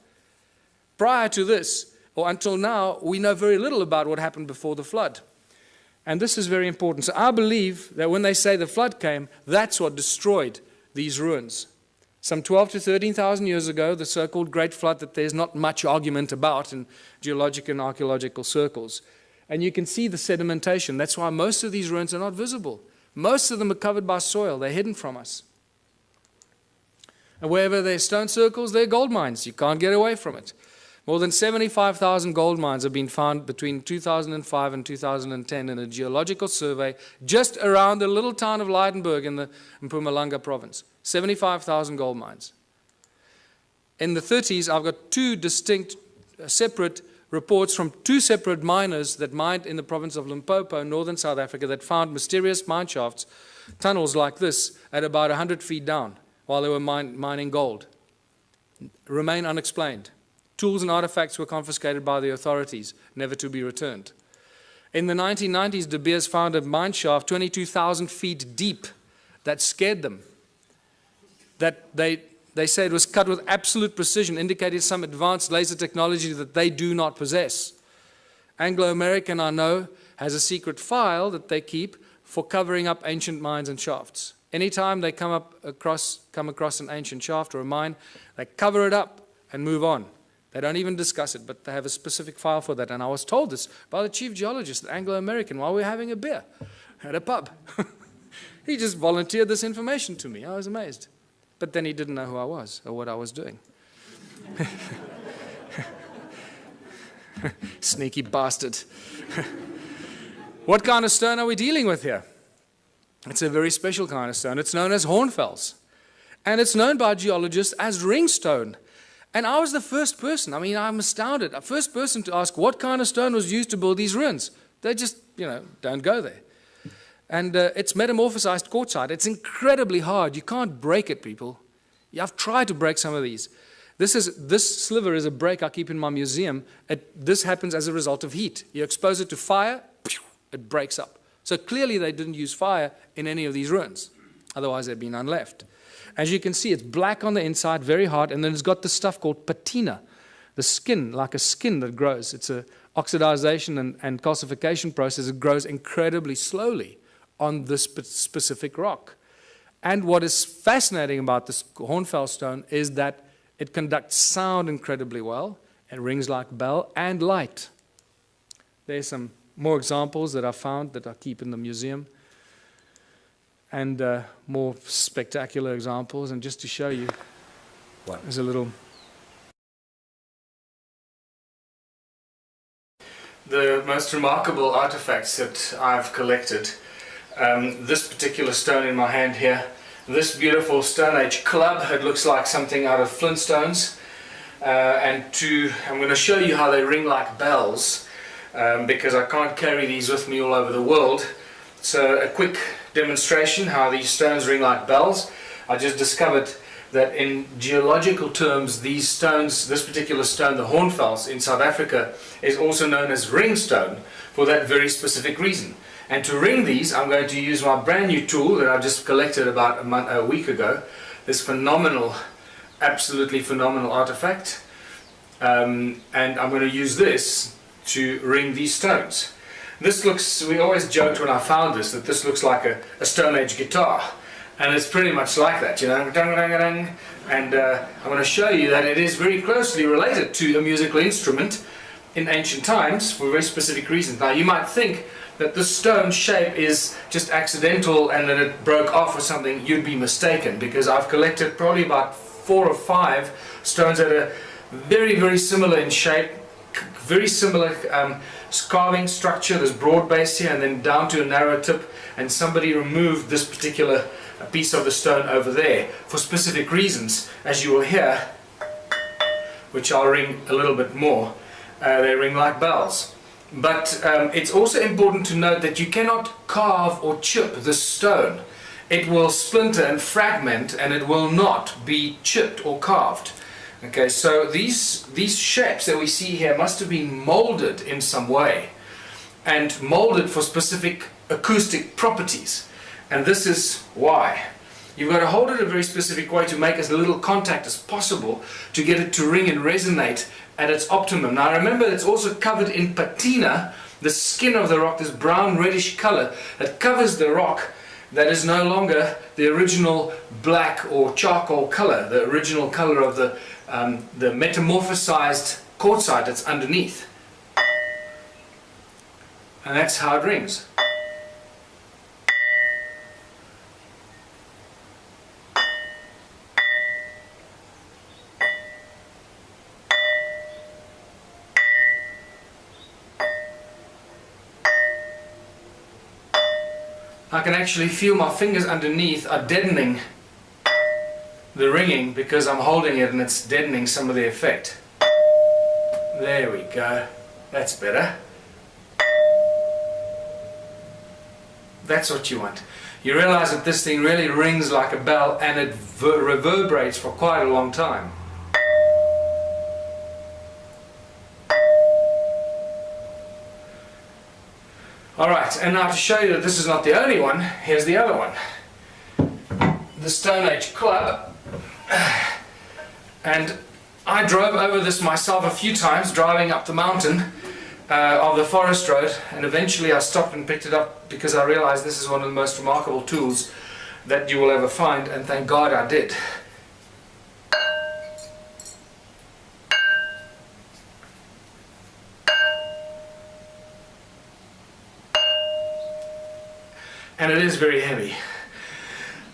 Prior to this, or until now, we know very little about what happened before the flood. And this is very important. So I believe that when they say the flood came, that's what destroyed these ruins. Some 12 to 13,000 years ago, the so-called Great Flood that there's not much argument about in geologic and archaeological circles. And you can see the sedimentation. That's why most of these ruins are not visible. Most of them are covered by soil. They're hidden from us. And wherever there are stone circles, there are gold mines. You can't get away from it. More than 75,000 gold mines have been found between 2005 and 2010 in a geological survey just around the little town of Leidenburg in the Mpumalanga province. 75,000 gold mines. In the 30s, I've got two distinct, separate reports from two separate miners that mined in the province of Limpopo, northern South Africa, that found mysterious mine shafts, tunnels like this, at about 100 feet down while they were mining gold. Remain unexplained. Tools and artifacts were confiscated by the authorities, never to be returned. In the 1990s, De Beers found a mine shaft 22,000 feet deep that scared them. That they say it was cut with absolute precision, indicating some advanced laser technology that they do not possess. Anglo-American, I know, has a secret file that they keep for covering up ancient mines and shafts. Anytime they come across an ancient shaft or a mine, they cover it up and move on. They don't even discuss it, but they have a specific file for that. And I was told this by the chief geologist, the Anglo-American, while we were having a beer at a pub. He just volunteered this information to me. I was amazed. But then he didn't know who I was or what I was doing. Sneaky bastard. What kind of stone are we dealing with here? It's a very special kind of stone. It's known as hornfels. And it's known by geologists as ringstone. And I was the first person, I'm astounded, the first person to ask what kind of stone was used to build these ruins. They just, don't go there. And it's metamorphosized quartzite. It's incredibly hard. You can't break it, people. I've tried to break some of these. This sliver is a break I keep in my museum. This happens as a result of heat. You expose it to fire, it breaks up. So clearly they didn't use fire in any of these ruins. Otherwise there'd be none left. As you can see, it's black on the inside, very hard, and then it's got this stuff called patina, the skin, like a skin that grows. It's an oxidization and calcification process. It grows incredibly slowly on this specific rock. And what is fascinating about this hornfels stone is that it conducts sound incredibly well. It rings like a bell and light. There's some more examples that I found that I keep in the museum. And more spectacular examples. And just to show you, there's a little... The most remarkable artifacts that I've collected, this particular stone in my hand here, this beautiful Stone Age club, it looks like something out of Flintstones. I'm going to show you how they ring like bells, because I can't carry these with me all over the world. So a quick demonstration how these stones ring like bells. I just discovered that in geological terms, these stones, this particular stone, the hornfels in South Africa, is also known as ringstone for that very specific reason. And to ring these, I'm going to use my brand new tool that I just collected about a week ago. This phenomenal, absolutely phenomenal artifact. And I'm going to use this to ring these stones. This looks, we always joked when I found this, that this looks like a Stone Age guitar. And it's pretty much like that, And I'm going to show you that it is very closely related to a musical instrument in ancient times for very specific reasons. Now you might think that the stone shape is just accidental and that it broke off or something. You'd be mistaken, because I've collected probably about 4 or 5 stones that are very, very similar in shape, very similar carving structure. There's broad base here and then down to a narrow tip, and somebody removed this particular piece of the stone over there for specific reasons, as you will hear, which I'll ring a little bit more. They ring like bells. But it's also important to note that you cannot carve or chip this stone. it will splinter and fragment, and it will not be chipped or carved. Okay, so these shapes that we see here must have been molded in some way, and molded for specific acoustic properties. And this is why. You've got to hold it a very specific way to make as little contact as possible to get it to ring and resonate at its optimum. Now remember, it's also covered in patina, the skin of the rock, this brown reddish color that covers the rock, that is no longer the original black or charcoal color, the original color of the metamorphosized quartzite that's underneath. And that's how it rings. I can actually feel my fingers underneath are deadening the ringing because I'm holding it and it's deadening some of the effect. There we go. That's better. That's what you want. You realize that this thing really rings like a bell and it reverberates for quite a long time. Alright, and now to show you that this is not the only one, here's the other one. The Stone Age Club. And I drove over this myself a few times, driving up the mountain of the forest road, and eventually I stopped and picked it up because I realized this is one of the most remarkable tools that you will ever find, and thank God I did. And it is very heavy.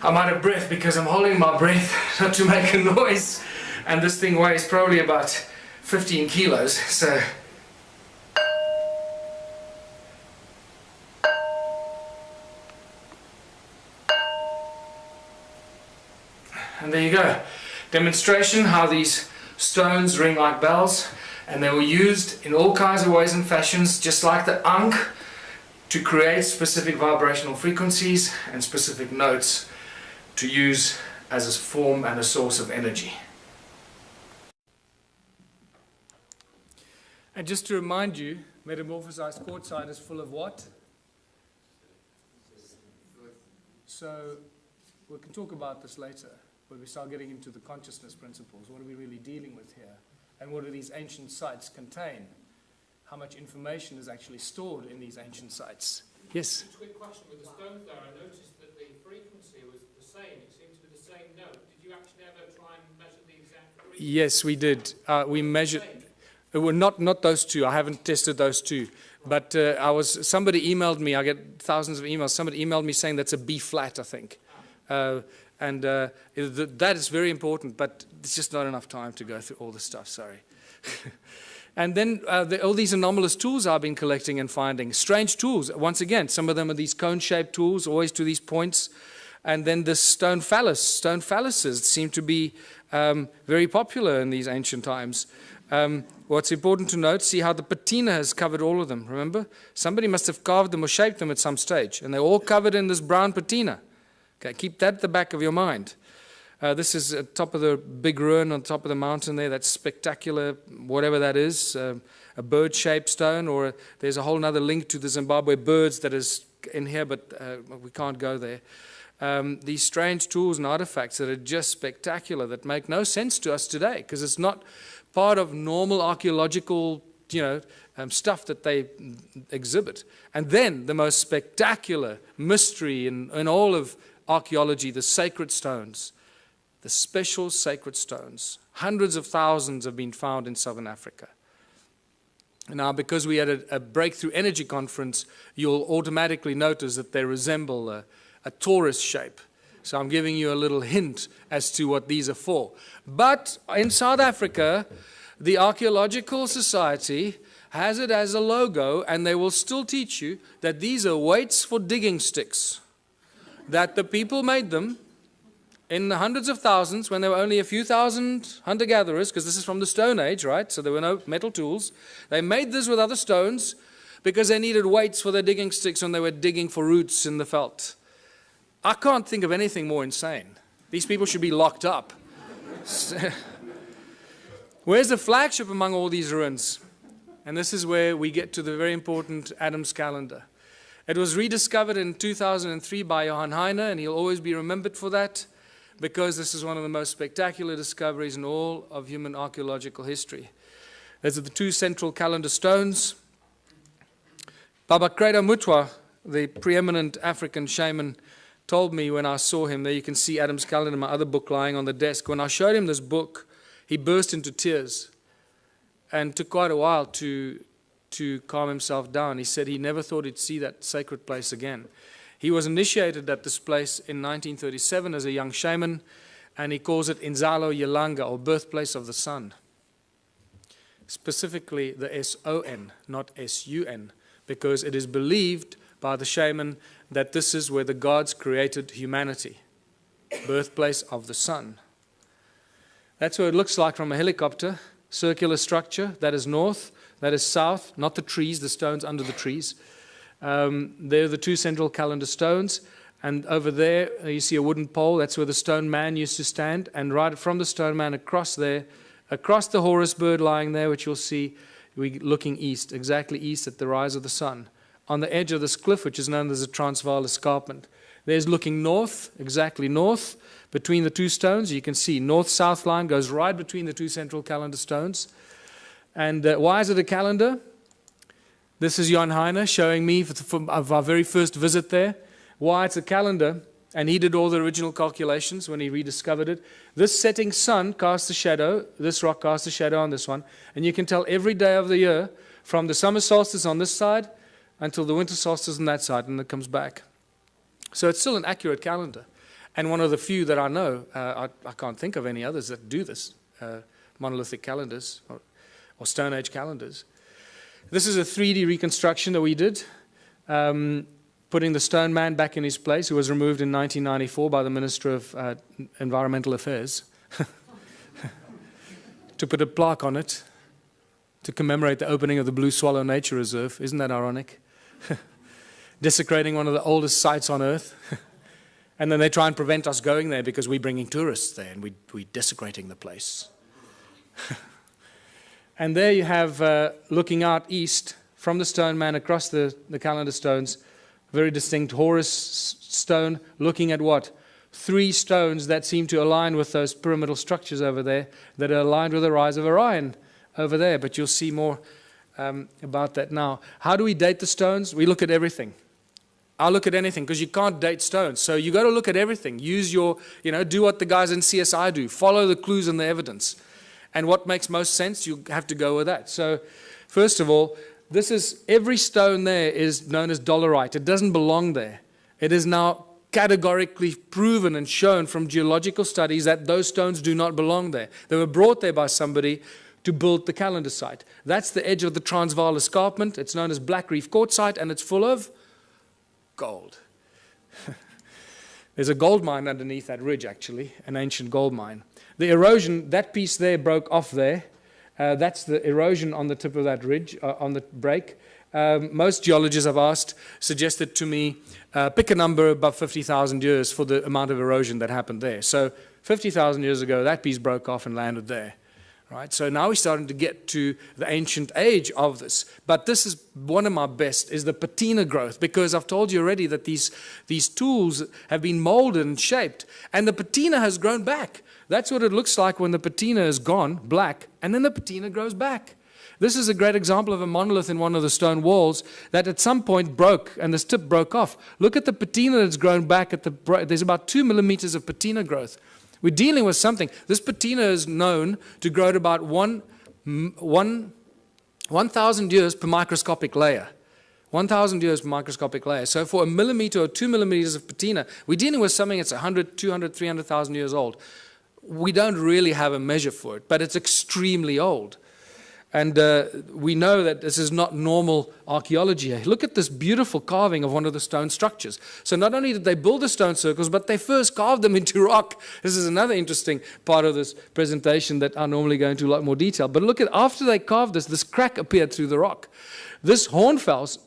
I'm out of breath because I'm holding my breath not to make a noise, and this thing weighs probably about 15 kilos, so and there you go. Demonstration how these stones ring like bells, and they were used in all kinds of ways and fashions, just like the Ankh, to create specific vibrational frequencies and specific notes to use as a form and a source of energy. And just to remind you, metamorphosized quartzite is full of what? So we can talk about this later when we start getting into the consciousness principles. What are we really dealing with here? And what do these ancient sites contain? How much information is actually stored in these ancient sites? Yes? Just a quick question. With the stones there, I noticed that the frequency was the same. It seemed to be the same note. Did you actually ever try and measure the exact frequency? Yes, we did. We measured... Well, not those two. I haven't tested those two. But somebody emailed me. I get thousands of emails. Somebody emailed me saying that's a B flat, I think. That is very important, but it's just not enough time to go through all the stuff, sorry. And then all these anomalous tools I've been collecting and finding. Strange tools. Once again, some of them are these cone-shaped tools, always to these points. And then the stone phallus. Stone phalluses seem to be very popular in these ancient times. What's important to note, see how the patina has covered all of them, remember? Somebody must have carved them or shaped them at some stage. And they're all covered in this brown patina. Okay, keep that at the back of your mind. This is at top of the big ruin on top of the mountain there. That's spectacular, whatever that is, a bird-shaped stone, or there's a whole other link to the Zimbabwe birds that is in here, but we can't go there. These strange tools and artifacts that are just spectacular, that make no sense to us today, because it's not part of normal archaeological, stuff that they exhibit. And then the most spectacular mystery in all of archaeology, the sacred stones. The special sacred stones. Hundreds of thousands have been found in southern Africa. Now, because we had a breakthrough energy conference, you'll automatically notice that they resemble a torus shape. So I'm giving you a little hint as to what these are for. But in South Africa, the Archaeological Society has it as a logo, and they will still teach you that these are weights for digging sticks. That the people made them in the hundreds of thousands when there were only a few thousand hunter-gatherers, because this is from the Stone Age, right? So there were no metal tools. They made this with other stones because they needed weights for their digging sticks when they were digging for roots in the veld. I can't think of anything more insane. These people should be locked up. Where's the flagship among all these ruins? And this is where we get to the very important Adam's calendar. It was rediscovered in 2003 by Johann Heine, and he'll always be remembered for that, because this is one of the most spectacular discoveries in all of human archaeological history. These are the two central calendar stones. Baba Kreda Mutwa, the preeminent African shaman, told me when I saw him, there you can see Adam's calendar in my other book lying on the desk. When I showed him this book, he burst into tears and took quite a while to calm himself down. He said he never thought he'd see that sacred place again. He was initiated at this place in 1937 as a young shaman, and he calls it Inzalo Yelanga, or birthplace of the sun. Specifically the S-O-N, not S-U-N, because it is believed by the shaman that this is where the gods created humanity, birthplace of the sun. That's what it looks like from a helicopter, circular structure, that is north, that is south, not the trees, the stones under the trees. They're the two central calendar stones, and over there you see a wooden pole, that's where the stone man used to stand, and right from the stone man across there, across the Horus bird lying there, which you'll see, we're looking east, exactly east at the rise of the sun. On the edge of this cliff, which is known as the Transvaal Escarpment. There's looking north, exactly north, between the two stones. You can see north-south line goes right between the two central calendar stones. And why is it a calendar? This is Johann Heine showing me of our very first visit there, why it's a calendar. And he did all the original calculations when he rediscovered it. This setting sun casts a shadow, this rock casts a shadow on this one, and you can tell every day of the year, from the summer solstice on this side until the winter solstice on that side, and it comes back. So it's still an accurate calendar, and one of the few that I know. I can't think of any others that do this, monolithic calendars or Stone Age calendars. This is a 3D reconstruction that we did, putting the stone man back in his place, who was removed in 1994 by the Minister of Environmental Affairs, to put a plaque on it to commemorate the opening of the Blue Swallow Nature Reserve. Isn't that ironic? Desecrating one of the oldest sites on Earth. And then they try and prevent us going there because we're bringing tourists there and we're desecrating the place. And there you have, looking out east from the stone man across the calendar stones, very distinct Horus stone, looking at what? 3 stones that seem to align with those pyramidal structures over there, that are aligned with the rise of Orion over there. But you'll see more about that now. How do we date the stones? We look at everything. I'll look at anything, because you can't date stones. So you got to look at everything. Use your, do what the guys in CSI do. Follow the clues and the evidence. And what makes most sense, you have to go with that. So first of all, every stone there is known as dolerite. It doesn't belong there. It is now categorically proven and shown from geological studies that those stones do not belong there. They were brought there by somebody to build the calendar site. That's the edge of the Transvaal Escarpment. It's known as Black Reef Quartzite, and it's full of gold. There's a gold mine underneath that ridge, actually, an ancient gold mine. The erosion, that piece there broke off there. That's the erosion on the tip of that ridge, on the break. Most geologists I've asked suggested to me, pick a number above 50,000 years for the amount of erosion that happened there. So 50,000 years ago, that piece broke off and landed there. Right? So now we're starting to get to the ancient age of this. But this is one of my best, is the patina growth, because I've told you already that these tools have been molded and shaped, and the patina has grown back. That's what it looks like when the patina is gone, black, and then the patina grows back. This is a great example of a monolith in one of the stone walls that at some point broke, and this tip broke off. Look at the patina that's grown back. There's about 2 millimeters of patina growth. We're dealing with something. This patina is known to grow at about 1,000 years per microscopic layer. 1,000 years per microscopic layer. So for a millimeter or 2 millimeters of patina, we're dealing with something that's 100, 200, 300,000 years old. We don't really have a measure for it, but it's extremely old. And we know that this is not normal archaeology. Look at this beautiful carving of one of the stone structures. So not only did they build the stone circles, but they first carved them into rock. This is another interesting part of this presentation that I normally go into a lot more detail. But look at, after they carved this crack appeared through the rock. This hornfels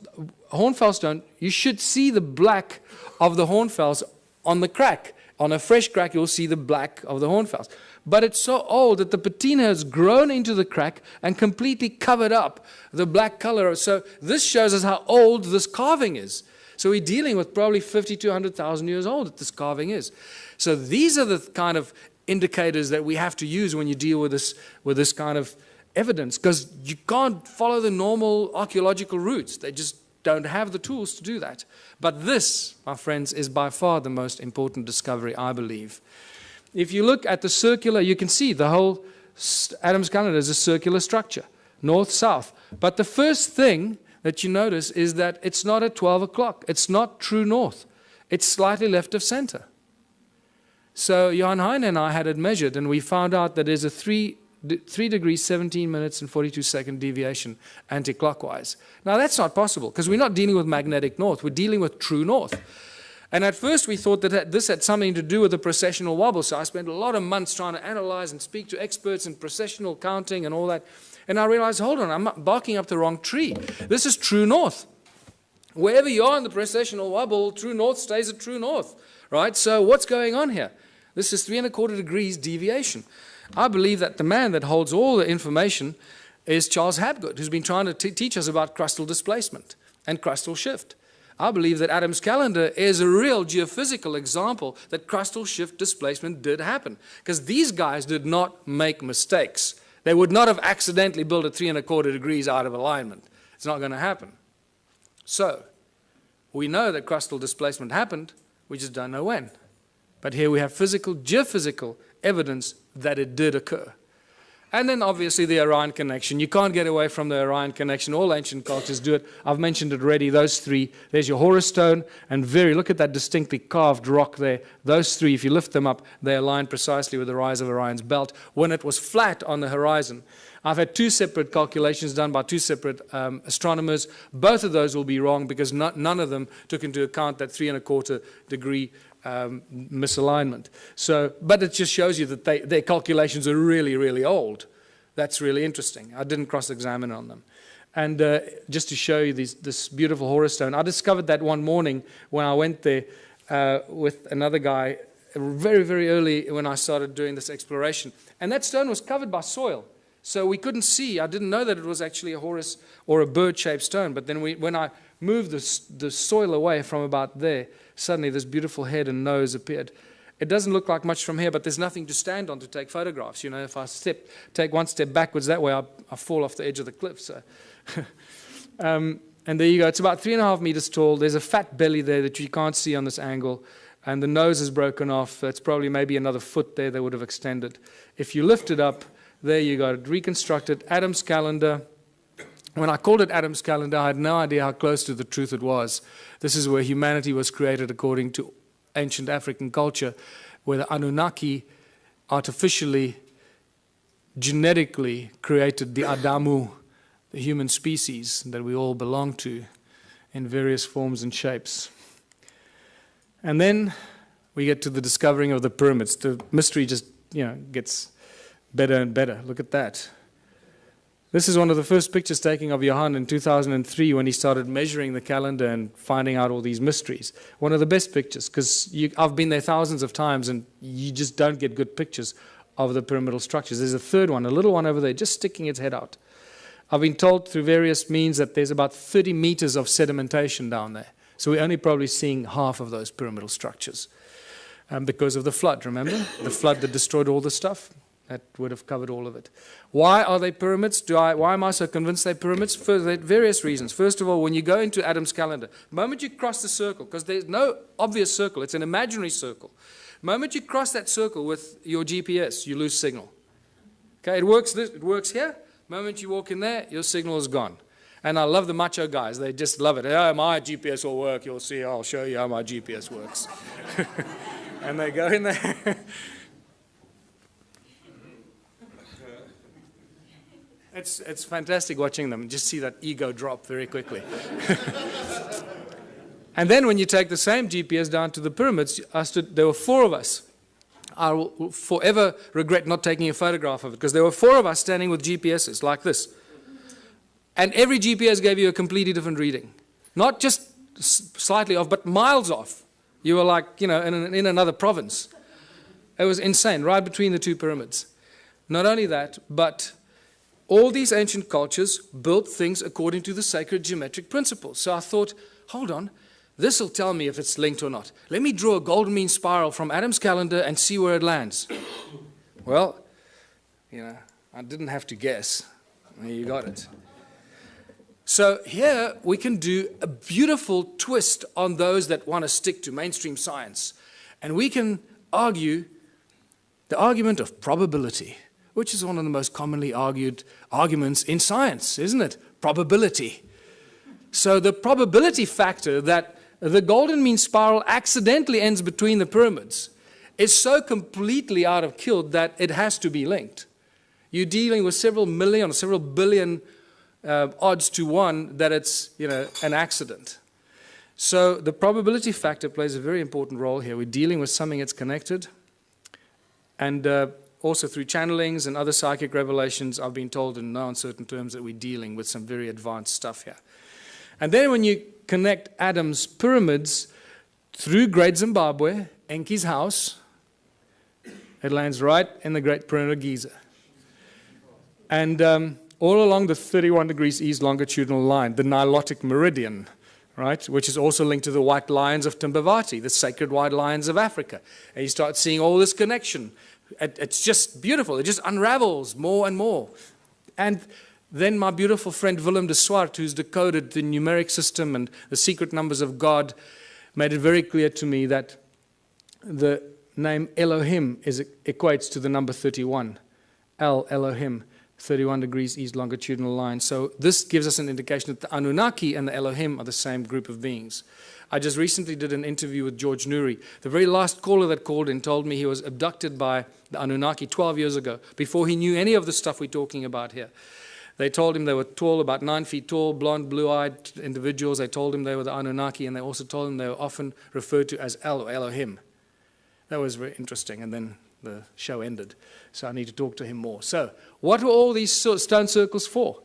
stone, you should see the black of the hornfels on the crack. On a fresh crack, you'll see the black of the hornfowls. But it's so old that the patina has grown into the crack and completely covered up the black color. So this shows us how old this carving is. So we're dealing with probably 50 to 100,000 years old that this carving is. So these are the kind of indicators that we have to use when you deal with this kind of evidence, because you can't follow the normal archaeological routes. They just don't have the tools to do that. But this, my friends, is by far the most important discovery, I believe. If you look at the circular, you can see the whole Adam's calendar is a circular structure, north-south. But the first thing that you notice is that it's not at 12 o'clock. It's not true north. It's slightly left of center. So Johan Heine and I had it measured, and we found out that there's a 3 degrees, 17 minutes, and 42-second deviation anti-clockwise. Now, that's not possible, because we're not dealing with magnetic north. We're dealing with true north. And at first, we thought that this had something to do with the precessional wobble. So I spent a lot of months trying to analyze and speak to experts in precessional counting and all that. And I realized, hold on, I'm barking up the wrong tree. This is true north. Wherever you are in the precessional wobble, true north stays at true north, right? So what's going on here? This is 3 1/4 degrees deviation. I believe that the man that holds all the information is Charles Hapgood, who's been trying to teach us about crustal displacement and crustal shift. I believe that Adam's calendar is a real geophysical example that crustal shift displacement did happen, because these guys did not make mistakes. They would not have accidentally built a 3 1/4 degrees out of alignment. It's not going to happen. So, we know that crustal displacement happened, we just don't know when. But here we have physical, geophysical evidence that it did occur. And then obviously the Orion connection. You can't get away from the Orion connection. All ancient cultures do it. I've mentioned it already, those three. There's your Horus stone, and look at that distinctly carved rock there. Those three, if you lift them up, they align precisely with the rise of Orion's belt when it was flat on the horizon. I've had 2 separate calculations done by 2 separate astronomers. Both of those will be wrong, because none of them took into account that 3 1/4 degree misalignment. So, but it just shows you that their calculations are really, really old. That's really interesting. I didn't cross-examine on them. And just to show you this beautiful Horus stone, I discovered that one morning when I went there with another guy very, very early when I started doing this exploration. And that stone was covered by soil. So we couldn't see. I didn't know that it was actually a Horus or a bird-shaped stone. But then when I moved the soil away from about there, suddenly this beautiful head and nose appeared. It doesn't look like much from here, but there's nothing to stand on to take photographs. You know, if I take one step backwards that way, I fall off the edge of the cliff. So, and there you go. It's about 3.5 meters tall. There's a fat belly there that you can't see on this angle. And the nose is broken off. It's probably maybe another foot there that would have extended. If you lift it up, there you got it, reconstructed. Adam's calendar. When I called it Adam's calendar, I had no idea how close to the truth it was. This is where humanity was created according to ancient African culture, where the Anunnaki artificially, genetically created the Adamu, the human species that we all belong to in various forms and shapes. And then we get to the discovering of the pyramids. The mystery just, gets better and better. Look at that. This is one of the first pictures taken of Johann in 2003 when he started measuring the calendar and finding out all these mysteries. One of the best pictures, because I've been there thousands of times and you just don't get good pictures of the pyramidal structures. There's a third one, a little one over there, just sticking its head out. I've been told through various means that there's about 30 meters of sedimentation down there. So we're only probably seeing half of those pyramidal structures because of the flood, remember? The flood that destroyed all the stuff. That would have covered all of it. Why are they pyramids? Why am I so convinced they're pyramids? For various reasons. First of all, when you go into Adam's calendar, the moment you cross the circle, because there's no obvious circle, it's an imaginary circle. The moment you cross that circle with your GPS, you lose signal. Okay, it works here. The moment you walk in there, your signal is gone. And I love the macho guys. They just love it. Oh, my GPS will work. You'll see. I'll show you how my GPS works. And they go in there. It's fantastic watching them. Just see that ego drop very quickly. And then when you take the same GPS down to the pyramids, there were 4 of us. I will forever regret not taking a photograph of it, because there were 4 of us standing with GPSs like this. And every GPS gave you a completely different reading. Not just slightly off, but miles off. You were like, you know, in another province. It was insane, right between the two pyramids. Not only that, but all these ancient cultures built things according to the sacred geometric principles. So I thought, hold on, this will tell me if it's linked or not. Let me draw a golden mean spiral from Adam's calendar and see where it lands. Well, you know, I didn't have to guess. You got it. So here we can do a beautiful twist on those that want to stick to mainstream science. And we can argue the argument of probability, which is one of the most commonly argued arguments in science, isn't it? Probability. So the probability factor that the golden mean spiral accidentally ends between the pyramids is so completely out of kilter that it has to be linked. You're dealing with several million or several billion odds to one that it's, you know, an accident. So the probability factor plays a very important role here. We're dealing with something that's connected. And also through channelings and other psychic revelations, I've been told in no uncertain terms that we're dealing with some very advanced stuff here. And then when you connect Adam's pyramids through Great Zimbabwe, Enki's house, it lands right in the Great Pyramid of Giza. And all along the 31 degrees east longitudinal line, the Nilotic meridian, right, which is also linked to the white lions of Timbavati, the sacred white lions of Africa. And you start seeing all this connection. It's just beautiful. It just unravels more and more. And then my beautiful friend Willem de Swart, who's decoded the numeric system and the secret numbers of God, made it very clear to me that the name Elohim equates to the number 31. Elohim, 31 degrees east longitudinal line. So this gives us an indication that the Anunnaki and the Elohim are the same group of beings. I just recently did an interview with George Nuri. The very last caller that called in told me he was abducted by the Anunnaki 12 years ago, before he knew any of the stuff we're talking about here. They told him they were tall, about 9 feet tall, blonde, blue-eyed individuals. They told him they were the Anunnaki, and they also told him they were often referred to as El or Elohim. That was very interesting, and then the show ended. So I need to talk to him more. So what were all these stone circles for?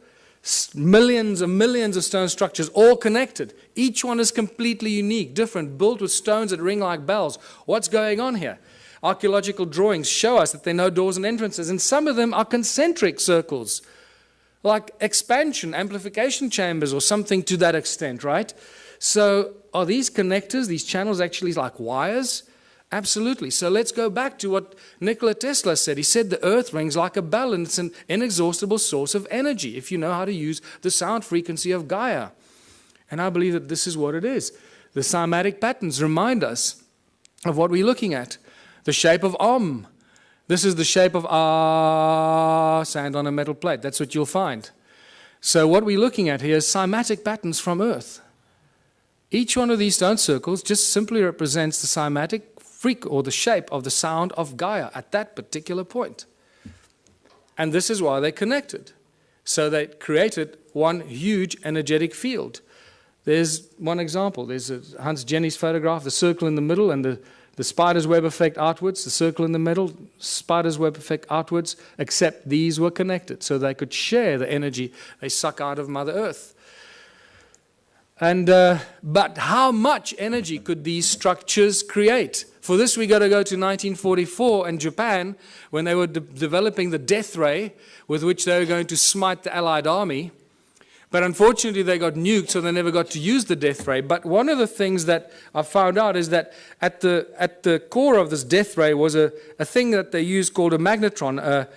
Millions and millions of stone structures, all connected. Each one is completely unique, different, built with stones that ring like bells. What's going on here? Archaeological drawings show us that there are no doors and entrances, and some of them are concentric circles, like expansion, amplification chambers or something to that extent, right? So are these connectors, these channels actually like wires? Absolutely. So let's go back to what Nikola Tesla said. He said the earth rings like a bell and it's an inexhaustible source of energy if you know how to use the sound frequency of Gaia. And I believe that this is what it is. The cymatic patterns remind us of what we're looking at. The shape of Om. This is the shape of Ah, sand on a metal plate. That's what you'll find. So what we're looking at here is cymatic patterns from Earth. Each one of these stone circles just simply represents the cymatic or the shape of the sound of Gaia at that particular point. And this is why they connected. So they created one huge energetic field. There's one example. There's Hans Jenny's photograph, the circle in the middle and the spider's web effect outwards, the circle in the middle, spider's web effect outwards, except these were connected so they could share the energy they suck out of Mother Earth. And but how much energy could these structures create? For this, we got to go to 1944 and Japan, when they were developing the death ray with which they were going to smite the Allied army. But unfortunately, they got nuked, so they never got to use the death ray. But one of the things that I found out is that at the core of this death ray was a thing that they used called a magnetron,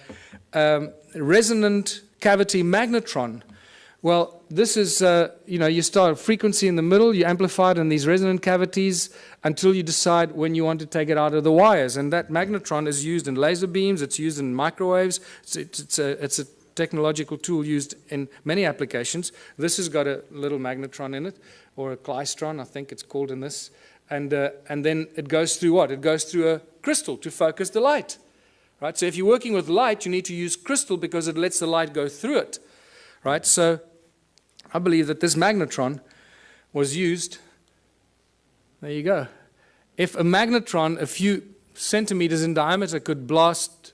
a resonant cavity magnetron. Well, this is, you start a frequency in the middle, you amplify it in these resonant cavities until you decide when you want to take it out of the wires. And that magnetron is used in laser beams, it's used in microwaves, it's a technological tool used in many applications. This has got a little magnetron in it, or a klystron, I think it's called in this. And then it goes through what? It goes through a crystal to focus the light. Right? So if you're working with light, you need to use crystal because it lets the light go through it. Right? So I believe that this magnetron was used. There you go. If a magnetron a few centimeters in diameter could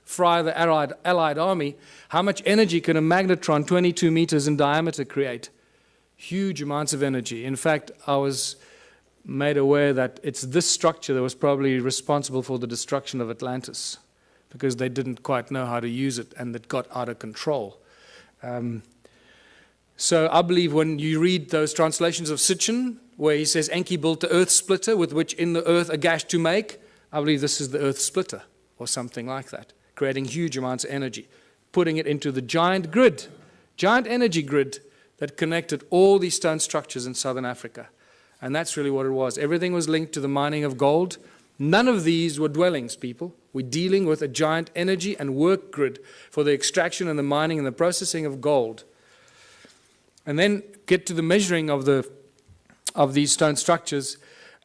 fry the Allied army, how much energy can a magnetron 22 meters in diameter create? Huge amounts of energy. In fact, I was made aware that it's this structure that was probably responsible for the destruction of Atlantis, because they didn't quite know how to use it and it got out of control. So I believe when you read those translations of Sitchin, where he says Enki built the earth splitter with which in the earth a gash to make, I believe this is the earth splitter or something like that, creating huge amounts of energy, putting it into the giant grid, giant energy grid that connected all these stone structures in southern Africa. And that's really what it was. Everything was linked to the mining of gold. None of these were dwellings, people. We're dealing with a giant energy and work grid for the extraction and the mining and the processing of gold. And then get to the measuring of these stone structures.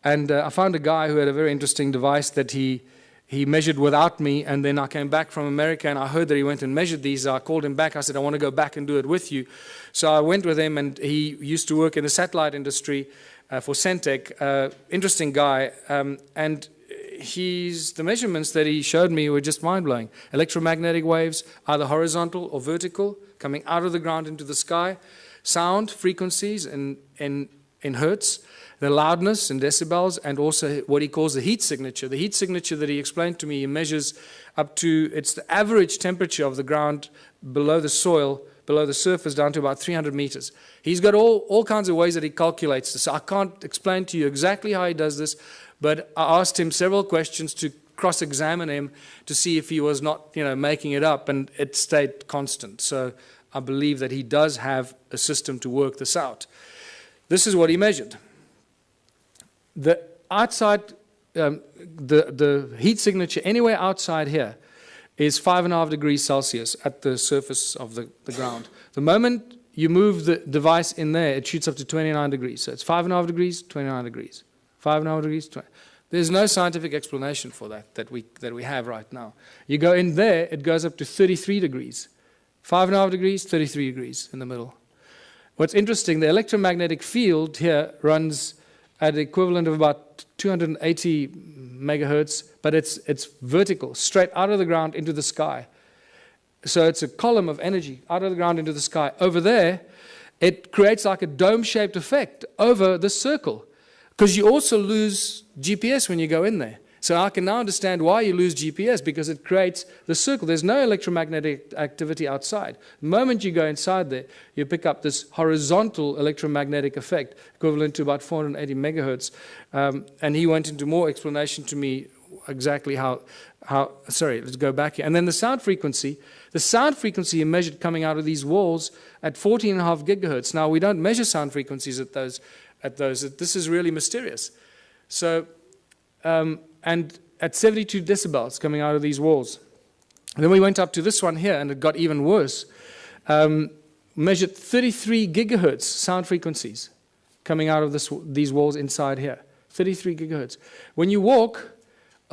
And I found a guy who had a very interesting device that he measured without me, and then I came back from America and I heard that he went and measured these. I called him back. I said, I want to go back and do it with you. So I went with him, and he used to work in the satellite industry for Centec. Interesting guy. And the measurements that he showed me were just mind-blowing. Electromagnetic waves, either horizontal or vertical, coming out of the ground into the sky. Sound frequencies in hertz, the loudness in decibels, and also what he calls the heat signature. The heat signature that he explained to me, he measures up to, it's the average temperature of the ground below the soil, below the surface, down to about 300 meters. He's got all kinds of ways that he calculates this. So I can't explain to you exactly how he does this, but I asked him several questions to cross-examine him to see if he was not, making it up, and it stayed constant. So I believe that he does have a system to work this out. This is what he measured. The outside, the heat signature anywhere outside here is 5.5 degrees Celsius at the surface of the ground. The moment you move the device in there, it shoots up to 29 degrees. So it's 5.5 degrees, 29 degrees. 5.5 degrees, 20. There's no scientific explanation for that we have right now. You go in there, it goes up to 33 degrees. 5.5 degrees, 33 degrees in the middle. What's interesting, the electromagnetic field here runs at the equivalent of about 280 megahertz, but it's vertical, straight out of the ground into the sky. So it's a column of energy out of the ground into the sky. Over there, it creates like a dome-shaped effect over the circle, because you also lose GPS when you go in there. So I can now understand why you lose GPS, because it creates the circle. There's no electromagnetic activity outside. The moment you go inside there, you pick up this horizontal electromagnetic effect, equivalent to about 480 megahertz. And he went into more explanation to me exactly how, sorry, let's go back here. And then the sound frequency he measured coming out of these walls at 14.5 gigahertz. Now, we don't measure sound frequencies at those. This is really mysterious. So, and at 72 decibels coming out of these walls. And then we went up to this one here, and it got even worse. Measured 33 gigahertz sound frequencies coming out of these walls inside here. 33 gigahertz. When you walk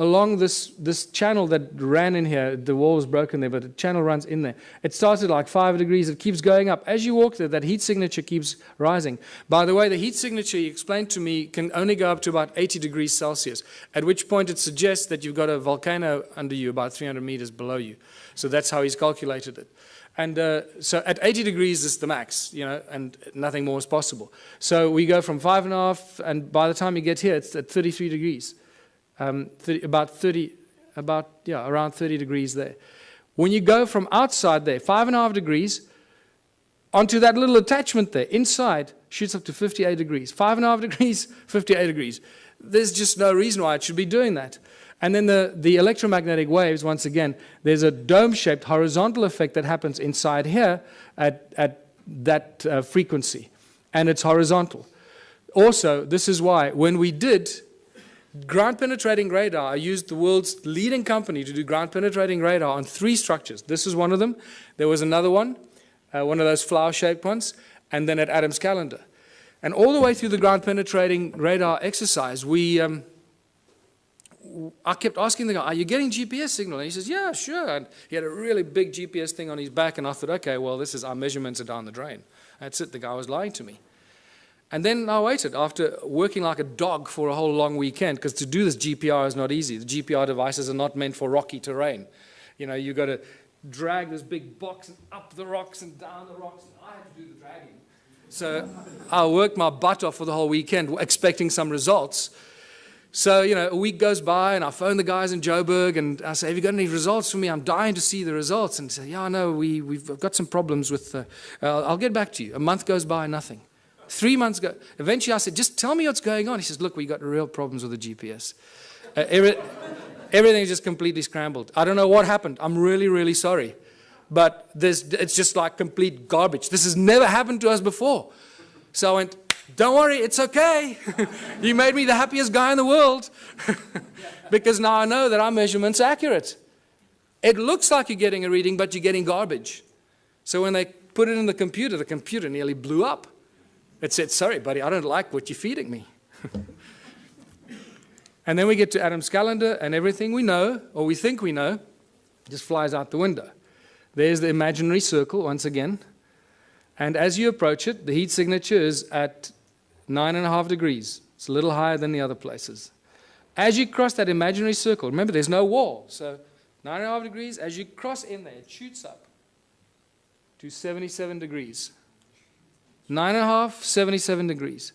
along this channel that ran in here, the wall was broken there, but the channel runs in there. It starts at like 5 degrees. It keeps going up. As you walk there, that heat signature keeps rising. By the way, the heat signature, he explained to me, can only go up to about 80 degrees Celsius, at which point it suggests that you've got a volcano under you about 300 meters below you. So that's how he's calculated it. And so at 80 degrees is the max, and nothing more is possible. So we go from 5.5, and by the time you get here, it's at 33 degrees. Around 30 degrees there. When you go from outside there, 5.5 degrees, onto that little attachment there, inside, shoots up to 58 degrees. 5.5 degrees, 58 degrees. There's just no reason why it should be doing that. And then the electromagnetic waves, once again, there's a dome-shaped horizontal effect that happens inside here at that frequency. And it's horizontal. Also, this is why, when we did ground-penetrating radar, I used the world's leading company to do ground-penetrating radar on 3 structures. This is one of them. There was another one of those flower-shaped ones, and then at Adam's Calendar. And all the way through the ground-penetrating radar exercise, I kept asking the guy, are you getting GPS signal? And he says, yeah, sure. And he had a really big GPS thing on his back, and I thought, okay, well, our measurements are down the drain. That's it. The guy was lying to me. And then I waited, after working like a dog for a whole long weekend, because to do this GPR is not easy. The GPR devices are not meant for rocky terrain. You've got to drag this big box and up the rocks and down the rocks. And I had to do the dragging. So I worked my butt off for the whole weekend expecting some results. So, you know, a week goes by and I phone the guys in Joburg and I say, have you got any results for me? I'm dying to see the results. And they say, yeah, no, we've got some problems with, I'll get back to you. A month goes by, nothing. 3 months go. Eventually I said, just tell me what's going on. He says, look, we got real problems with the GPS. Everything is just completely scrambled. I don't know what happened. I'm really, really sorry. But it's just like complete garbage. This has never happened to us before. So I went, don't worry, it's okay. You made me the happiest guy in the world. Because now I know that our measurement's accurate. It looks like you're getting a reading, but you're getting garbage. So when they put it in the computer nearly blew up. It said, sorry, buddy, I don't like what you're feeding me. And then we get to Adam's calendar, and everything we know, or we think we know, just flies out the window. There's the imaginary circle once again. And as you approach it, the heat signature is at 9.5 degrees. It's a little higher than the other places. As you cross that imaginary circle, remember there's no wall. So 9.5 degrees, as you cross in there, it shoots up to 77 degrees. 9.5, 77 degrees.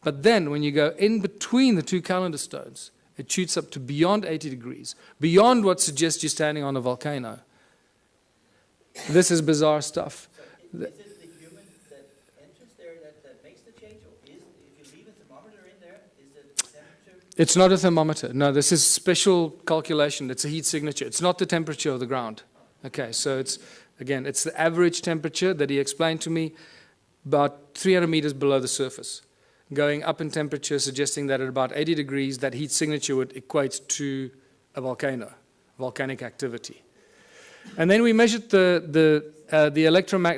But then when you go in between the two calendar stones, it shoots up to beyond 80 degrees, beyond what suggests you're standing on a volcano. This is bizarre stuff. Is it the human that enters there that makes the change? Or if you leave a thermometer in there, is it the temperature? It's not a thermometer. No, this is special calculation. It's a heat signature. It's not the temperature of the ground. Okay, so it's the average temperature that he explained to me, about 300 meters below the surface, going up in temperature, suggesting that at about 80 degrees, that heat signature would equate to a volcano, volcanic activity. And then we measured the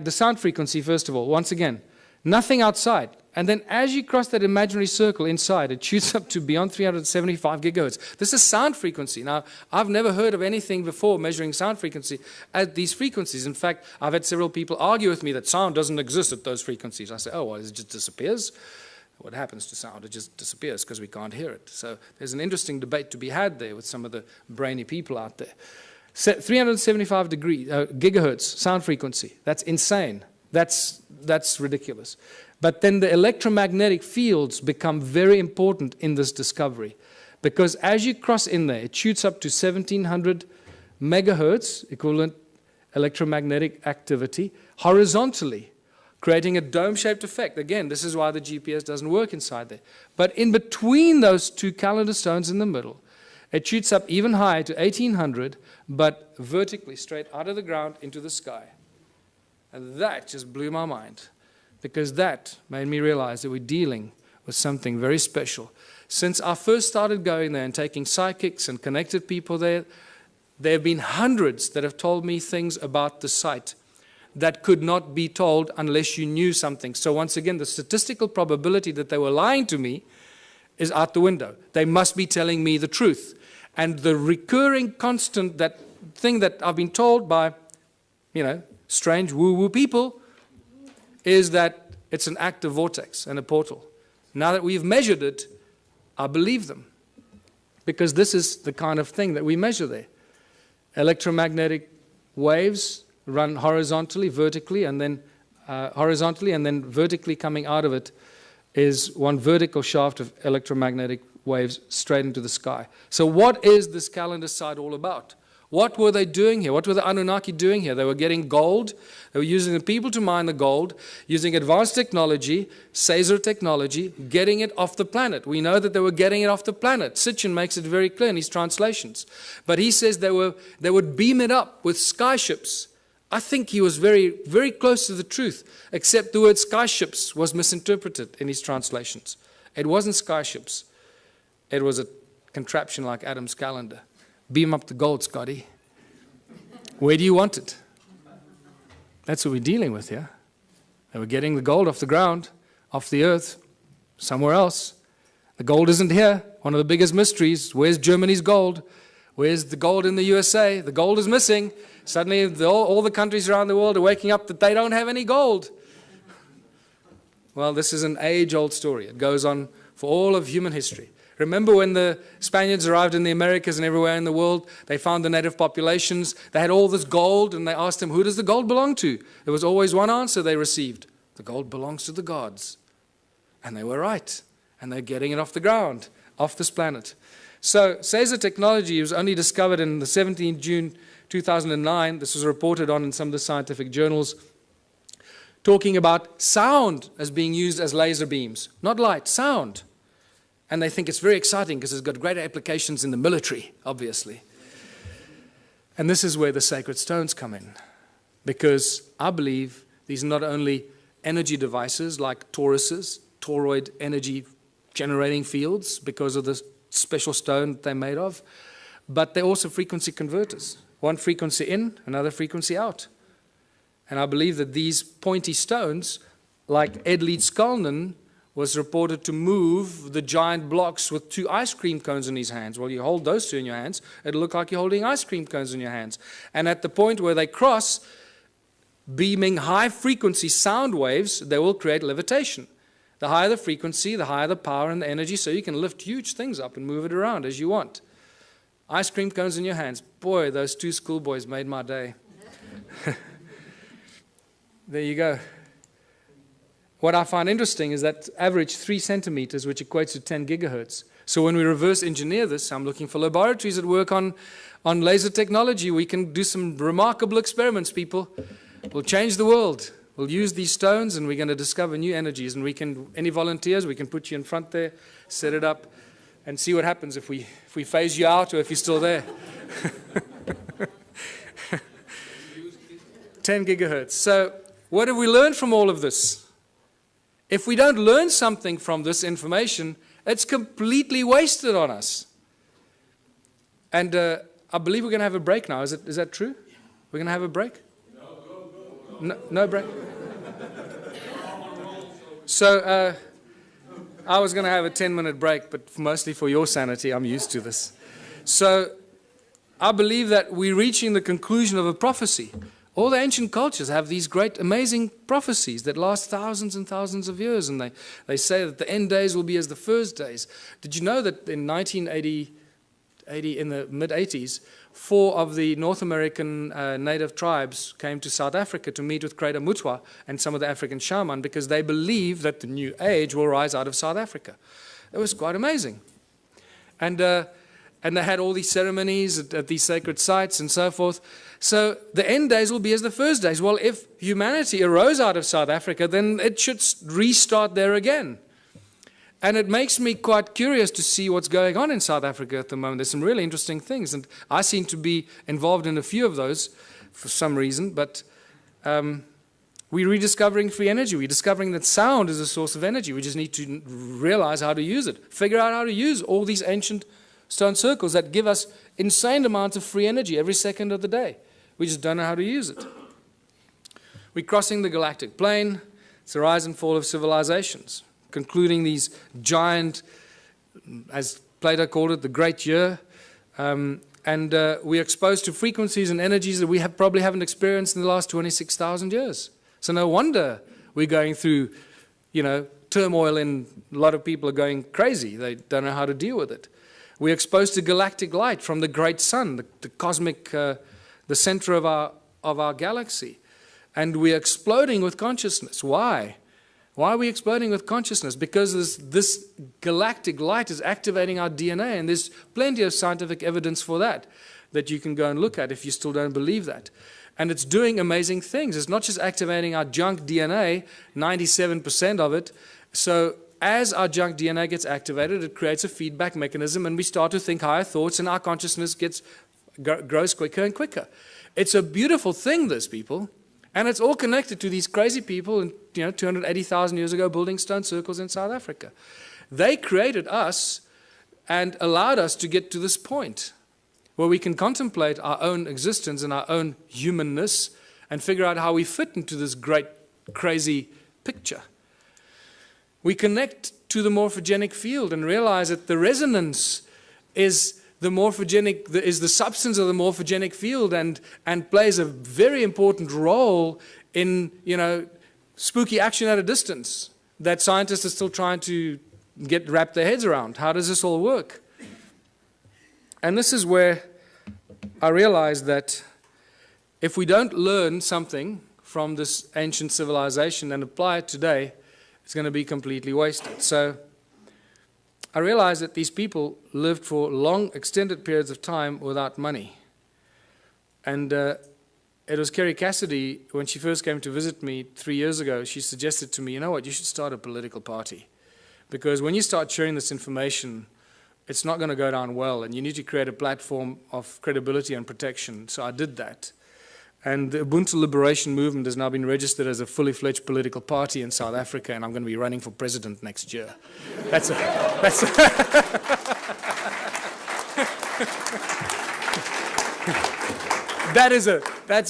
sound frequency, first of all. Once again, nothing outside. And then as you cross that imaginary circle inside, it shoots up to beyond 375 gigahertz. This is sound frequency. Now, I've never heard of anything before measuring sound frequency at these frequencies. In fact, I've had several people argue with me that sound doesn't exist at those frequencies. I say, oh, well, it just disappears. What happens to sound? It just disappears because we can't hear it. So there's an interesting debate to be had there with some of the brainy people out there. 375 gigahertz sound frequency. That's insane. That's ridiculous. But then the electromagnetic fields become very important in this discovery, because as you cross in there, it shoots up to 1700 megahertz, equivalent electromagnetic activity, horizontally, creating a dome-shaped effect. Again, this is why the GPS doesn't work inside there. But in between those two calendar stones in the middle, it shoots up even higher to 1800, but vertically, straight out of the ground into the sky. And that just blew my mind, because that made me realize that we're dealing with something very special. Since I first started going there and taking psychics and connected people there have been hundreds that have told me things about the site that could not be told unless you knew something. So once again, the statistical probability that they were lying to me is out the window. They must be telling me the truth. And the recurring constant, that thing that I've been told by, strange woo-woo people, is that it's an active vortex and a portal. Now that we've measured it, I believe them, because this is the kind of thing that we measure there. Electromagnetic waves run horizontally, vertically, and then vertically coming out of it is one vertical shaft of electromagnetic waves straight into the sky. So what is this calendar site all about? What were they doing here? What were the Anunnaki doing here? They were getting gold. They were using the people to mine the gold, using advanced technology, Caesar technology, getting it off the planet. We know that they were getting it off the planet. Sitchin makes it very clear in his translations. But he says they would beam it up with skyships. I think he was very, very close to the truth, except the word skyships was misinterpreted in his translations. It wasn't skyships. It was a contraption like Adam's calendar. Beam up the gold, Scotty. Where do you want it? That's what we're dealing with here. They were getting the gold off the ground, off the earth, somewhere else. The gold isn't here. One of the biggest mysteries. Where's Germany's gold? Where's the gold in the USA? The gold is missing. Suddenly all the countries around the world are waking up that they don't have any gold. Well, this is an age-old story. It goes on for all of human history. Remember when the Spaniards arrived in the Americas and everywhere in the world, they found the native populations, they had all this gold, and they asked them, who does the gold belong to? There was always one answer they received: The gold belongs to the gods. And they were right. And they're getting it off the ground, off this planet. So, Caesar technology was only discovered in the 17th June 2009. This was reported on in some of the scientific journals, talking about sound as being used as laser beams. Not light, sound. And they think it's very exciting because it's got great applications in the military, obviously. And this is where the sacred stones come in. Because I believe these are not only energy devices like toruses, toroid energy generating fields because of the special stone they're made of, but they're also frequency converters. One frequency in, another frequency out. And I believe that these pointy stones, like Ed Leeds-Skalnin, was reported to move the giant blocks with 2 ice cream cones in his hands. Well, you hold those 2 in your hands, it'll look like you're holding ice cream cones in your hands. And at the point where they cross, beaming high-frequency sound waves, they will create levitation. The higher the frequency, the higher the power and the energy, so you can lift huge things up and move it around as you want. Ice cream cones in your hands. Boy, those 2 schoolboys made my day. There you go. What I find interesting is that average 3 centimeters, which equates to 10 gigahertz. So when we reverse engineer this, I'm looking for laboratories that work on laser technology. We can do some remarkable experiments, people. We'll change the world. We'll use these stones and we're going to discover new energies. And we can, any volunteers, we can put you in front there, set it up, and see what happens if we phase you out or if you're still there. 10 gigahertz. So what have we learned from all of this? If we don't learn something from this information, it's completely wasted on us. And I believe we're going to have a break now. Is that true? We're going to have a break? No break? So I was going to have a 10-minute break, but mostly for your sanity, I'm used to this. So I believe that we're reaching the conclusion of a prophecy. All the ancient cultures have these great, amazing prophecies that last thousands and thousands of years, and they say that the end days will be as the first days. Did you know that in 1980, in the mid-80s, 4 of the North American native tribes came to South Africa to meet with Creator Mutwa and some of the African shaman because they believe that the new age will rise out of South Africa. It was quite amazing. And they had all these ceremonies at these sacred sites and so forth. So the end days will be as the first days. Well, if humanity arose out of South Africa, then it should restart there again. And it makes me quite curious to see what's going on in South Africa at the moment. There's some really interesting things, and I seem to be involved in a few of those for some reason, but we're rediscovering free energy. We're discovering that sound is a source of energy. We just need to realize how to use it, figure out how to use all these ancient stone circles that give us insane amounts of free energy every second of the day. We just don't know how to use it. We're crossing the galactic plane. It's the rise and fall of civilizations, concluding these giant, as Plato called it, the great year. We're exposed to frequencies and energies that we probably haven't experienced in the last 26,000 years. So no wonder we're going through, turmoil, and a lot of people are going crazy. They don't know how to deal with it. We're exposed to galactic light from the great sun, the cosmic, the center of our galaxy. And we're exploding with consciousness. Why? Why are we exploding with consciousness? Because this galactic light is activating our DNA, and there's plenty of scientific evidence for that you can go and look at if you still don't believe that. And it's doing amazing things. It's not just activating our junk DNA, 97% of it. So as our junk DNA gets activated, it creates a feedback mechanism, and we start to think higher thoughts, and our consciousness grows quicker and quicker. It's a beautiful thing, this, people. And it's all connected to these crazy people, 280,000 years ago, building stone circles in South Africa. They created us and allowed us to get to this point where we can contemplate our own existence and our own humanness and figure out how we fit into this great, crazy picture. We connect to the morphogenic field and realize that the resonance is the substance of the morphogenic field and plays a very important role in, spooky action at a distance that scientists are still trying to wrap their heads around. How does this all work? And this is where I realized that if we don't learn something from this ancient civilization and apply it today, it's going to be completely wasted. So I realized that these people lived for long, extended periods of time without money. And it was Kerry Cassidy, when she first came to visit me 3 years ago, she suggested to me, you know what, you should start a political party. Because when you start sharing this information, it's not going to go down well, and you need to create a platform of credibility and protection. So I did that. And the Ubuntu Liberation Movement has now been registered as a fully fledged political party in South Africa, and I'm going to be running for president next year. That's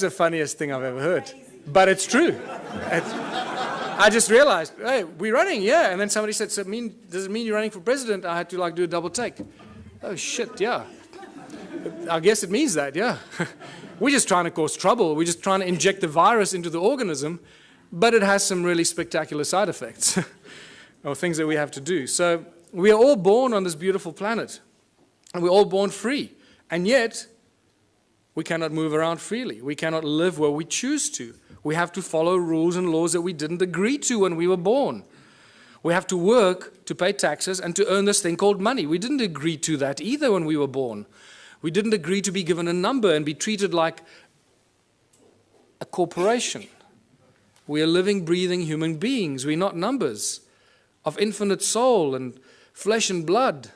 the funniest thing I've ever heard. But it's true. I just realized, hey, we're running, yeah. And then somebody said, so does it mean you're running for president? I had to do a double take. Oh, shit, yeah. I guess it means that, yeah. We're just trying to cause trouble. We're just trying to inject the virus into the organism, but it has some really spectacular side effects or things that we have to do. So we are all born on this beautiful planet, and we're all born free. And yet, we cannot move around freely. We cannot live where we choose to. We have to follow rules and laws that we didn't agree to when we were born. We have to work to pay taxes and to earn this thing called money. We didn't agree to that either when we were born. We didn't agree to be given a number and be treated like a corporation. We are living, breathing human beings. We're not numbers of infinite soul and flesh and blood.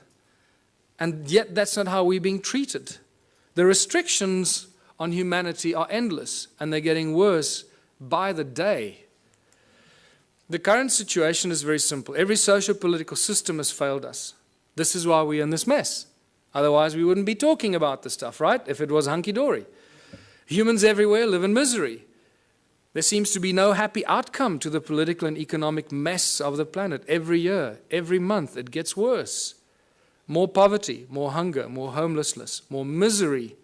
And yet that's not how we're being treated. The restrictions on humanity are endless, and they're getting worse by the day. The current situation is very simple. Every socio-political system has failed us. This is why we're in this mess. Otherwise, we wouldn't be talking about this stuff, right? If it was hunky-dory. Humans everywhere live in misery. There seems to be no happy outcome to the political and economic mess of the planet. Every year, every month, it gets worse. More poverty, more hunger, more homelessness, more misery.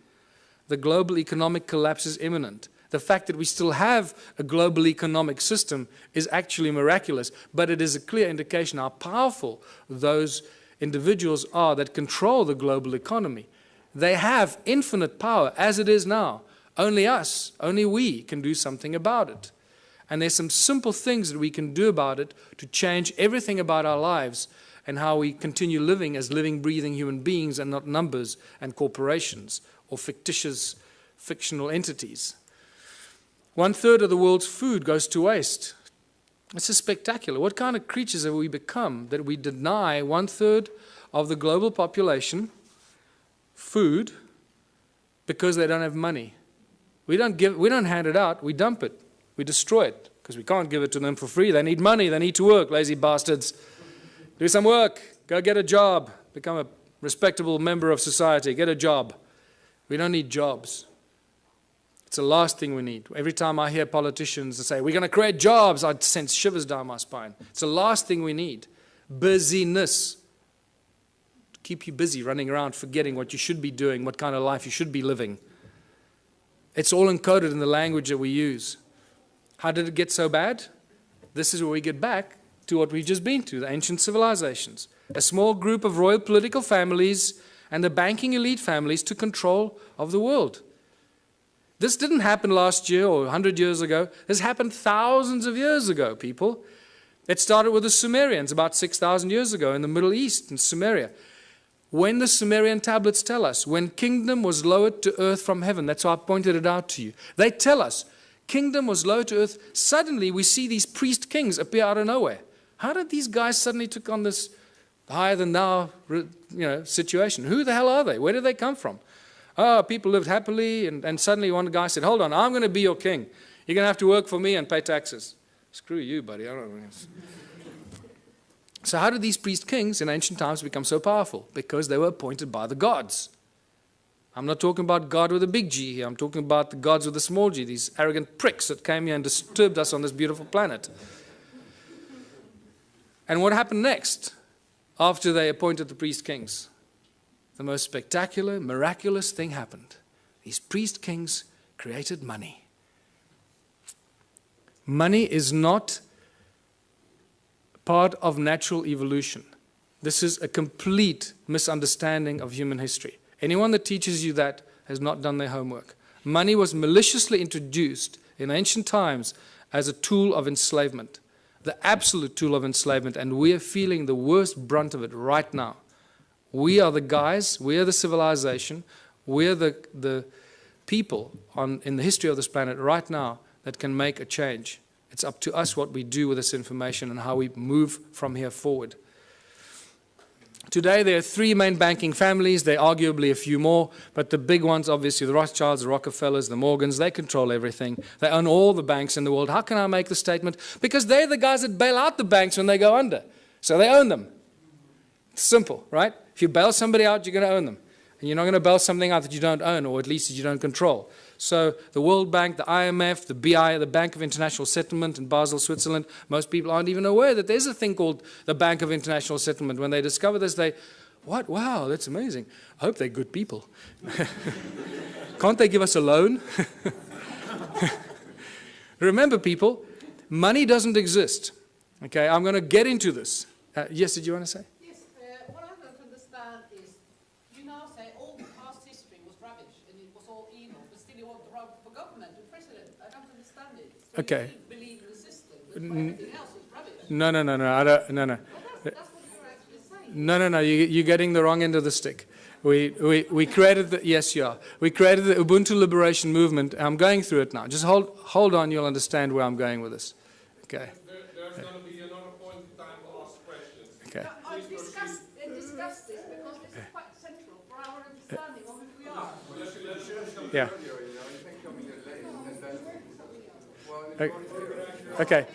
The global economic collapse is imminent. The fact that we still have a global economic system is actually miraculous, but it is a clear indication how powerful those individuals are that control the global economy. They have infinite power as it is now. Only us, only we can do something about it. And there's some simple things that we can do about it to change everything about our lives and how we continue living as living, breathing human beings and not numbers and corporations or fictional entities. 1/3 of the world's food goes to waste. This is spectacular. What kind of creatures have we become that we deny 1/3 of the global population food because they don't have money? We don't hand it out, we dump it, we destroy it, because we can't give it to them for free. They need money, they need to work, lazy bastards. Do some work, go get a job, become a respectable member of society, get a job. We don't need jobs. It's the last thing we need. Every time I hear politicians say, we're going to create jobs, I sense shivers down my spine. It's the last thing we need. Busyness. Keep you busy, running around, forgetting what you should be doing, what kind of life you should be living. It's all encoded in the language that we use. How did it get so bad? This is where we get back to what we've just been to, the ancient civilizations. A small group of royal political families and the banking elite families took control of the world. This didn't happen last year or 100 years ago. This happened thousands of years ago, people. It started with the Sumerians about 6,000 years ago in the Middle East, in Sumeria. When the Sumerian tablets tell us, when kingdom was lowered to earth from heaven, that's why I pointed it out to you. They tell us, kingdom was lowered to earth. Suddenly we see these priest kings appear out of nowhere. How did these guys suddenly took on this higher than thou situation? Who the hell are they? Where did they come from? Oh, people lived happily, and suddenly one guy said, hold on, I'm going to be your king. You're going to have to work for me and pay taxes. Screw you, buddy. I don't know. So how did these priest kings in ancient times become so powerful? Because they were appointed by the gods. I'm not talking about God with a big G here. I'm talking about the gods with a small g, these arrogant pricks that came here and disturbed us on this beautiful planet. And what happened next after they appointed the priest kings? The most spectacular, miraculous thing happened. These priest kings created money. Money is not part of natural evolution. This is a complete misunderstanding of human history. Anyone that teaches you that has not done their homework. Money was maliciously introduced in ancient times as a tool of enslavement, the absolute tool of enslavement, and we are feeling the worst brunt of it right now. We are the guys, we are the civilization, we are the people in the history of this planet right now that can make a change. It's up to us what we do with this information and how we move from here forward. Today there are 3 main banking families, there are arguably a few more, but the big ones, obviously the Rothschilds, the Rockefellers, the Morgans, they control everything. They own all the banks in the world. How can I make the statement? Because they're the guys that bail out the banks when they go under. So they own them. It's simple, right? If you bail somebody out, you're going to own them. And you're not going to bail something out that you don't own, or at least that you don't control. So the World Bank, the IMF, the BI, the Bank of International Settlement in Basel, Switzerland, most people aren't even aware that there's a thing called the Bank of International Settlement. When they discover this, they, what? Wow, that's amazing. I hope they're good people. Can't they give us a loan? Remember, people, money doesn't exist. Okay, I'm going to get into this. Yes, did you want to say? What I don't understand is, you now say all the past history was rubbish and it was all evil, but still you want the government, the president. I don't understand it. So okay. You believe in the system, but everything else is rubbish. No. I don't. No. That's what you're actually saying. No. You're getting the wrong end of the stick. We created the, yes, you are. We created the Ubuntu Liberation Movement. I'm going through it now. Just hold on. You'll understand where I'm going with this. Okay. There's going to be another point in time to ask questions. Okay. I discussed this because this is quite central for our understanding of who we are. Yeah. Okay.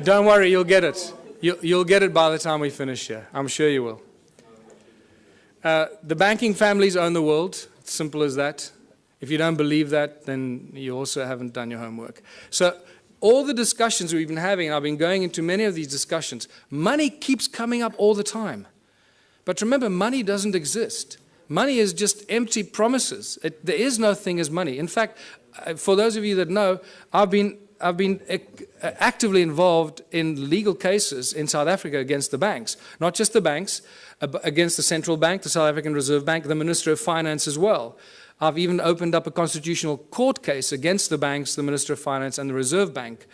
Don't worry, you'll get it. You'll get it by the time we finish here. I'm sure you will. The banking families own the world. It's simple as that. If you don't believe that, then you also haven't done your homework. So all the discussions we've been having, and I've been going into many of these discussions, money keeps coming up all the time. But remember, money doesn't exist. Money is just empty promises. There is no thing as money. In fact, for those of you that know, I've been actively involved in legal cases in South Africa against the banks. Not just the banks, against the central bank, the South African Reserve Bank, the Minister of Finance as well. I've even opened up a constitutional court case against the banks, the Minister of Finance, and the Reserve Bank,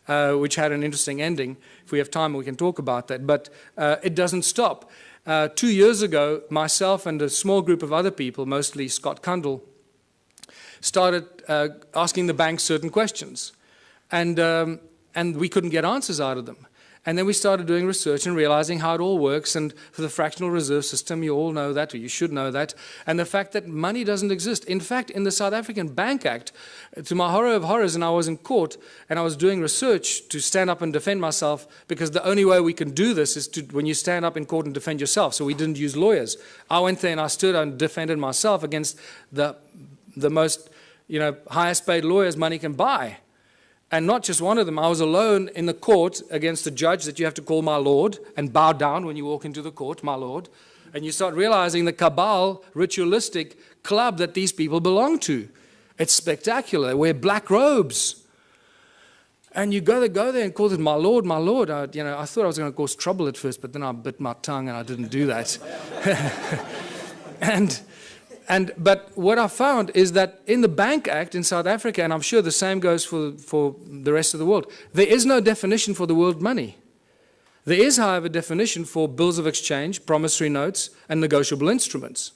which had an interesting ending. If we have time, we can talk about that. But it doesn't stop. 2 years ago, myself and a small group of other people, mostly Scott Kundell, started asking the banks certain questions. And we couldn't get answers out of them. And then we started doing research and realizing how it all works. And for the fractional reserve system, you all know that, or you should know that. And the fact that money doesn't exist. In fact, in the South African Bank Act, to my horror of horrors, and I was in court, and I was doing research to stand up and defend myself, because the only way we can do this is when you stand up in court and defend yourself. So we didn't use lawyers. I went there and I stood and defended myself against the most, highest paid lawyers money can buy. And not just one of them. I was alone in the court against a judge that you have to call my lord and bow down when you walk into the court, my lord. And you start realizing the cabal, ritualistic club that these people belong to. It's spectacular. They wear black robes. And you go there and call it my lord, my lord. I thought I was going to cause trouble at first, but then I bit my tongue and I didn't do that. But what I found is that in the Bank Act in South Africa, and I'm sure the same goes for the rest of the world, there is no definition for the world money. There is, however, a definition for bills of exchange, promissory notes, and negotiable instruments.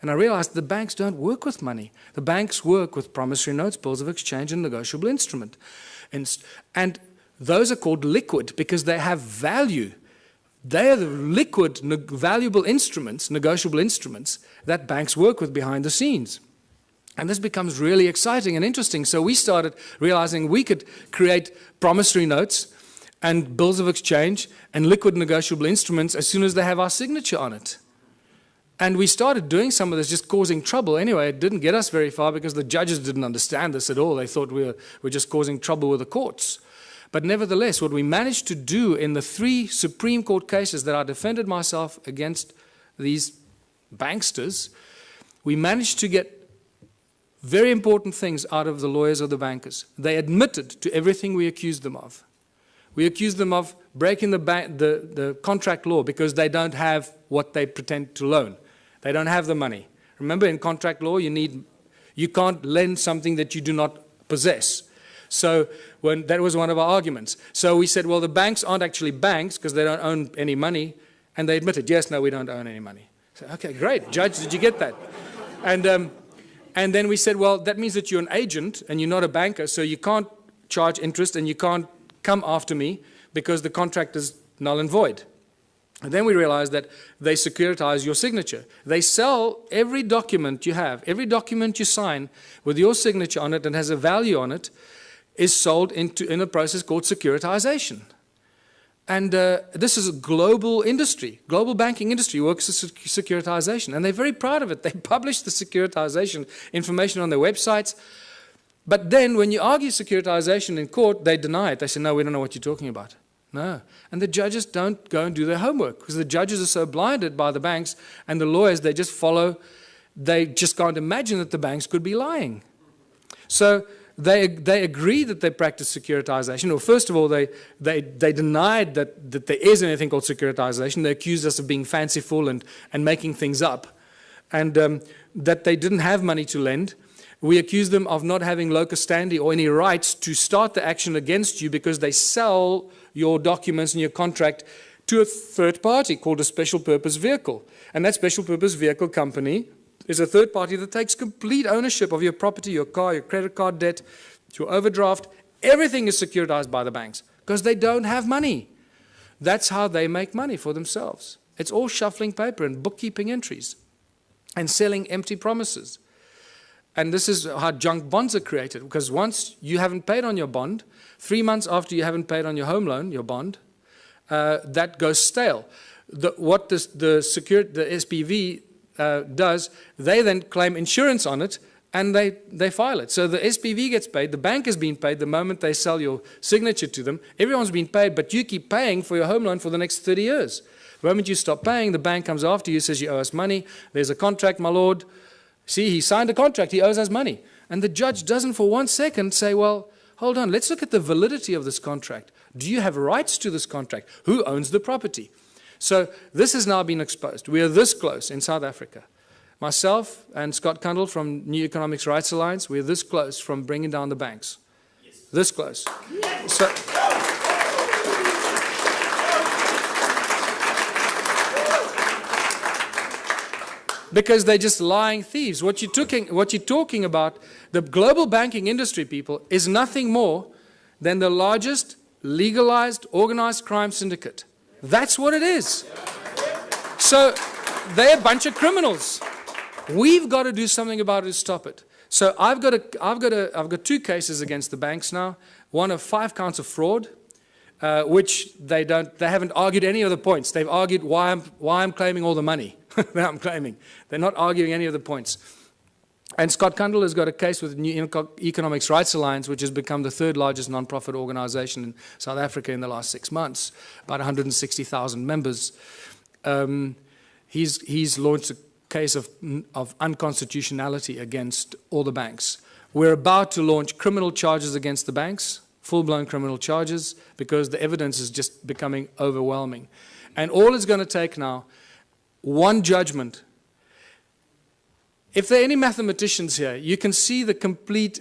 And I realized the banks don't work with money. The banks work with promissory notes, bills of exchange, and negotiable instrument. And those are called liquid because they have value. They are the liquid, valuable instruments, negotiable instruments, that banks work with behind the scenes. And this becomes really exciting and interesting. So we started realizing we could create promissory notes and bills of exchange and liquid negotiable instruments as soon as they have our signature on it. And we started doing some of this, just causing trouble. Anyway, it didn't get us very far because the judges didn't understand this at all. They thought we were just causing trouble with the courts. But nevertheless, what we managed to do in the 3 Supreme Court cases that I defended myself against these banksters, we managed to get very important things out of the lawyers or the bankers. They admitted to everything we accused them of. We accuse them of breaking the contract law because they don't have what they pretend to loan. They don't have the money. Remember, in contract law, you can't lend something that you do not possess. So that was one of our arguments. So we said, well, the banks aren't actually banks because they don't own any money. And they admitted, yes, no, we don't own any money. So, okay, great. Judge, did you get that? And then we said, well, that means that you're an agent and you're not a banker, so you can't charge interest and you can't come after me because the contract is null and void. And then we realized that they securitize your signature. They sell every document you have, every document you sign with your signature on it and has a value on it is sold in a process called securitization. And this is a global industry. Global banking industry works with securitization. And they're very proud of it. They publish the securitization information on their websites. But then when you argue securitization in court, they deny it. They say, no, we don't know what you're talking about. No. And the judges don't go and do their homework because the judges are so blinded by the banks and the lawyers, they just follow. They just can't imagine that the banks could be lying. So they agree that they practice securitization. Well, first of all, they denied that there is anything called securitization. They accused us of being fanciful and making things up, and that they didn't have money to lend. We accused them of not having locus standi or any rights to start the action against you because they sell your documents and your contract to a third party called a special purpose vehicle. And that special purpose vehicle company is a third party that takes complete ownership of your property, your car, your credit card debt, your overdraft. Everything is securitized by the banks because they don't have money. That's how they make money for themselves. It's all shuffling paper and bookkeeping entries and selling empty promises. And this is how junk bonds are created, because once you haven't paid on your bond, 3 months after you haven't paid on your home loan, your bond, that goes stale. What the SPV does, they then claim insurance on it, and they file it. So the SPV gets paid, the bank has been paid the moment they sell your signature to them. Everyone's been paid, but you keep paying for your home loan for the next 30 years. The moment you stop paying, the bank comes after you, says you owe us money. There's a contract, my lord. See, he signed a contract, he owes us money. And the judge doesn't for 1 second say, well, hold on, let's look at the validity of this contract. Do you have rights to this contract? Who owns the property? So this has now been exposed. We are this close in South Africa. Myself and Scott Kundle from New Economics Rights Alliance, we're this close from bringing down the banks. Yes. This close. Yes. So, because they're just lying thieves. What you're talking about, the global banking industry, people, is nothing more than the largest legalized organized crime syndicate. That's what it is. So they're a bunch of criminals. We've got to do something about it to stop it. So I've got 2 cases against the banks now. One of 5 counts of fraud, which they haven't argued any of the points. They've argued why I'm claiming all the money that I'm claiming. They're not arguing any of the points. And Scott Kundle has got a case with the New Economics Rights Alliance, which has become the 3rd largest non-profit organization in South Africa in the last 6 months, about 160,000 members. He's launched a case of unconstitutionality against all the banks. We're about to launch criminal charges against the banks, full-blown criminal charges, because the evidence is just becoming overwhelming. And all it's going to take now, one judgment. If there are any mathematicians here, you can see the complete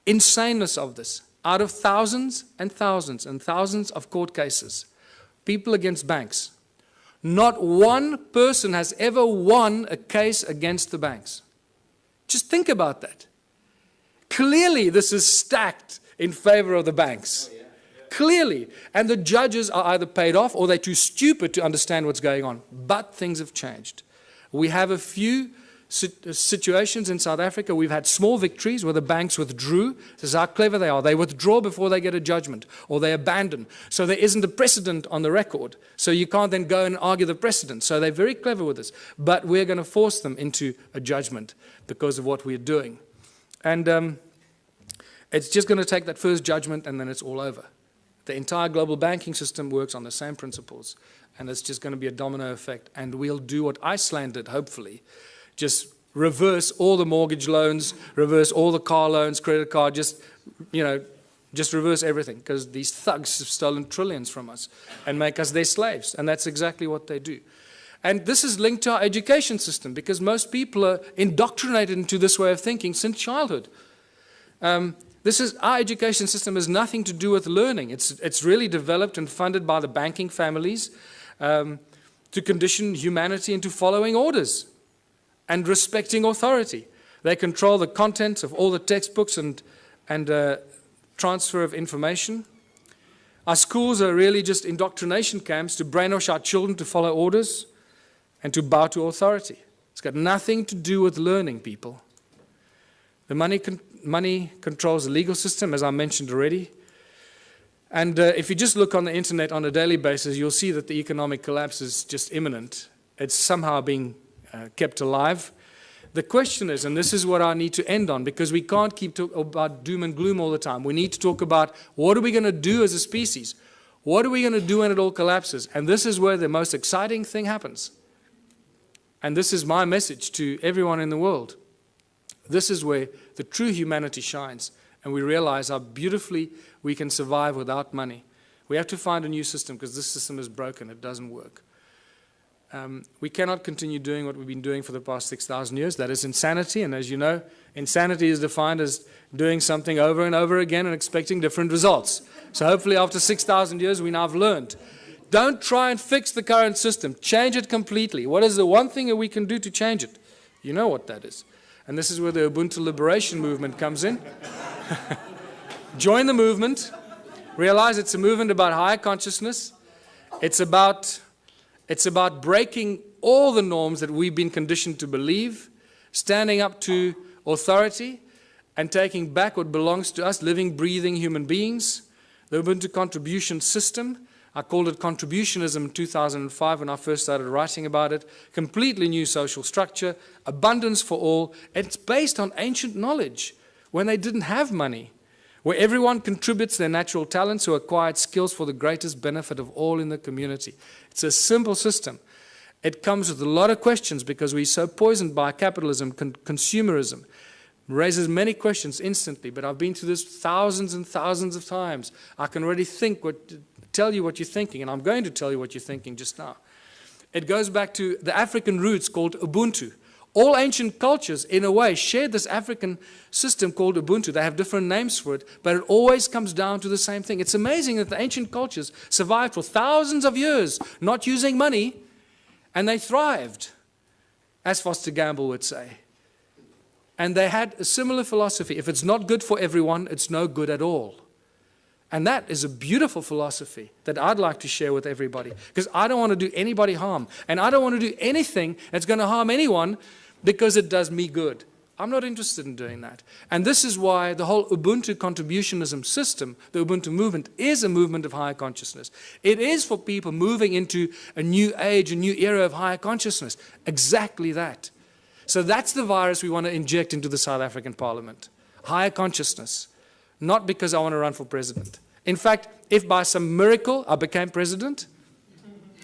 insaneness of this. Out of thousands and thousands and thousands of court cases, people against banks, not one person has ever won a case against the banks. Just think about that. Clearly, this is stacked in favor of the banks. Clearly. And the judges are either paid off or they're too stupid to understand what's going on. But things have changed. We have a few situations in South Africa. We've had small victories where the banks withdrew. This is how clever they are. They withdraw before they get a judgment, or they abandon. So there isn't a precedent on the record. So you can't then go and argue the precedent. So they're very clever with this. But we're going to force them into a judgment because of what we're doing. And it's just going to take that first judgment and then it's all over. The entire global banking system works on the same principles, and it's just going to be a domino effect. And we'll do what Iceland did, hopefully. Just reverse all the mortgage loans, reverse all the car loans, credit card, just, Just reverse everything, because these thugs have stolen trillions from us and make us their slaves. And that's exactly what they do. And this is linked to our education system, because most people are indoctrinated into this way of thinking since childhood. Our education system has nothing to do with learning. It's really developed and funded by the banking families to condition humanity into following orders and respecting authority. They control the contents of all the textbooks and transfer of information. Our schools are really just indoctrination camps to brainwash our children to follow orders and to bow to authority. It's got nothing to do with learning, people. The money controls the legal system, as I mentioned already. And if you just look on the internet on a daily basis, you'll see that the economic collapse is just imminent. It's somehow being kept alive. The question is, and this is what I need to end on, because we can't keep talking about doom and gloom all the time. We need to talk about what are we going to do as a species? What are we going to do when it all collapses? And this is where the most exciting thing happens. And this is my message to everyone in the world. This is where the true humanity shines, and we realize how beautifully we can survive without money. We have to find a new system, because this system is broken. It doesn't work. We cannot continue doing what we've been doing for the past 6,000 years. That is insanity, and as you know, insanity is defined as doing something over and over again and expecting different results. So hopefully after 6,000 years we now have learned. Don't try and fix the current system. Change it completely. What is the one thing that we can do to change it? You know what that is. And this is where the Ubuntu Liberation Movement comes in. Join the movement. Realize it's a movement about higher consciousness. It's about breaking all the norms that we've been conditioned to believe, standing up to authority, and taking back what belongs to us, living, breathing human beings. The Ubuntu contribution system, I called it contributionism in 2005 when I first started writing about it. Completely new social structure, abundance for all. It's based on ancient knowledge when they didn't have money, where everyone contributes their natural talents or acquired skills for the greatest benefit of all in the community. It's a simple system. It comes with a lot of questions because we're so poisoned by capitalism, consumerism. It raises many questions instantly, but I've been through this thousands and thousands of times. I can already tell you what you're thinking, and I'm going to tell you what you're thinking just now. It goes back to the African roots called Ubuntu. All ancient cultures, in a way, share this African system called Ubuntu. They have different names for it, but it always comes down to the same thing. It's amazing that the ancient cultures survived for thousands of years, not using money, and they thrived, as Foster Gamble would say. And they had a similar philosophy. If it's not good for everyone, it's no good at all. And that is a beautiful philosophy that I'd like to share with everybody, because I don't want to do anybody harm, and I don't want to do anything that's going to harm anyone because it does me good. I'm not interested in doing that. And this is why the whole Ubuntu contributionism system, the Ubuntu movement, is a movement of higher consciousness. It is for people moving into a new age, a new era of higher consciousness. Exactly that. So that's the virus we want to inject into the South African Parliament. Higher consciousness. Not because I want to run for president. In fact, if by some miracle I became president,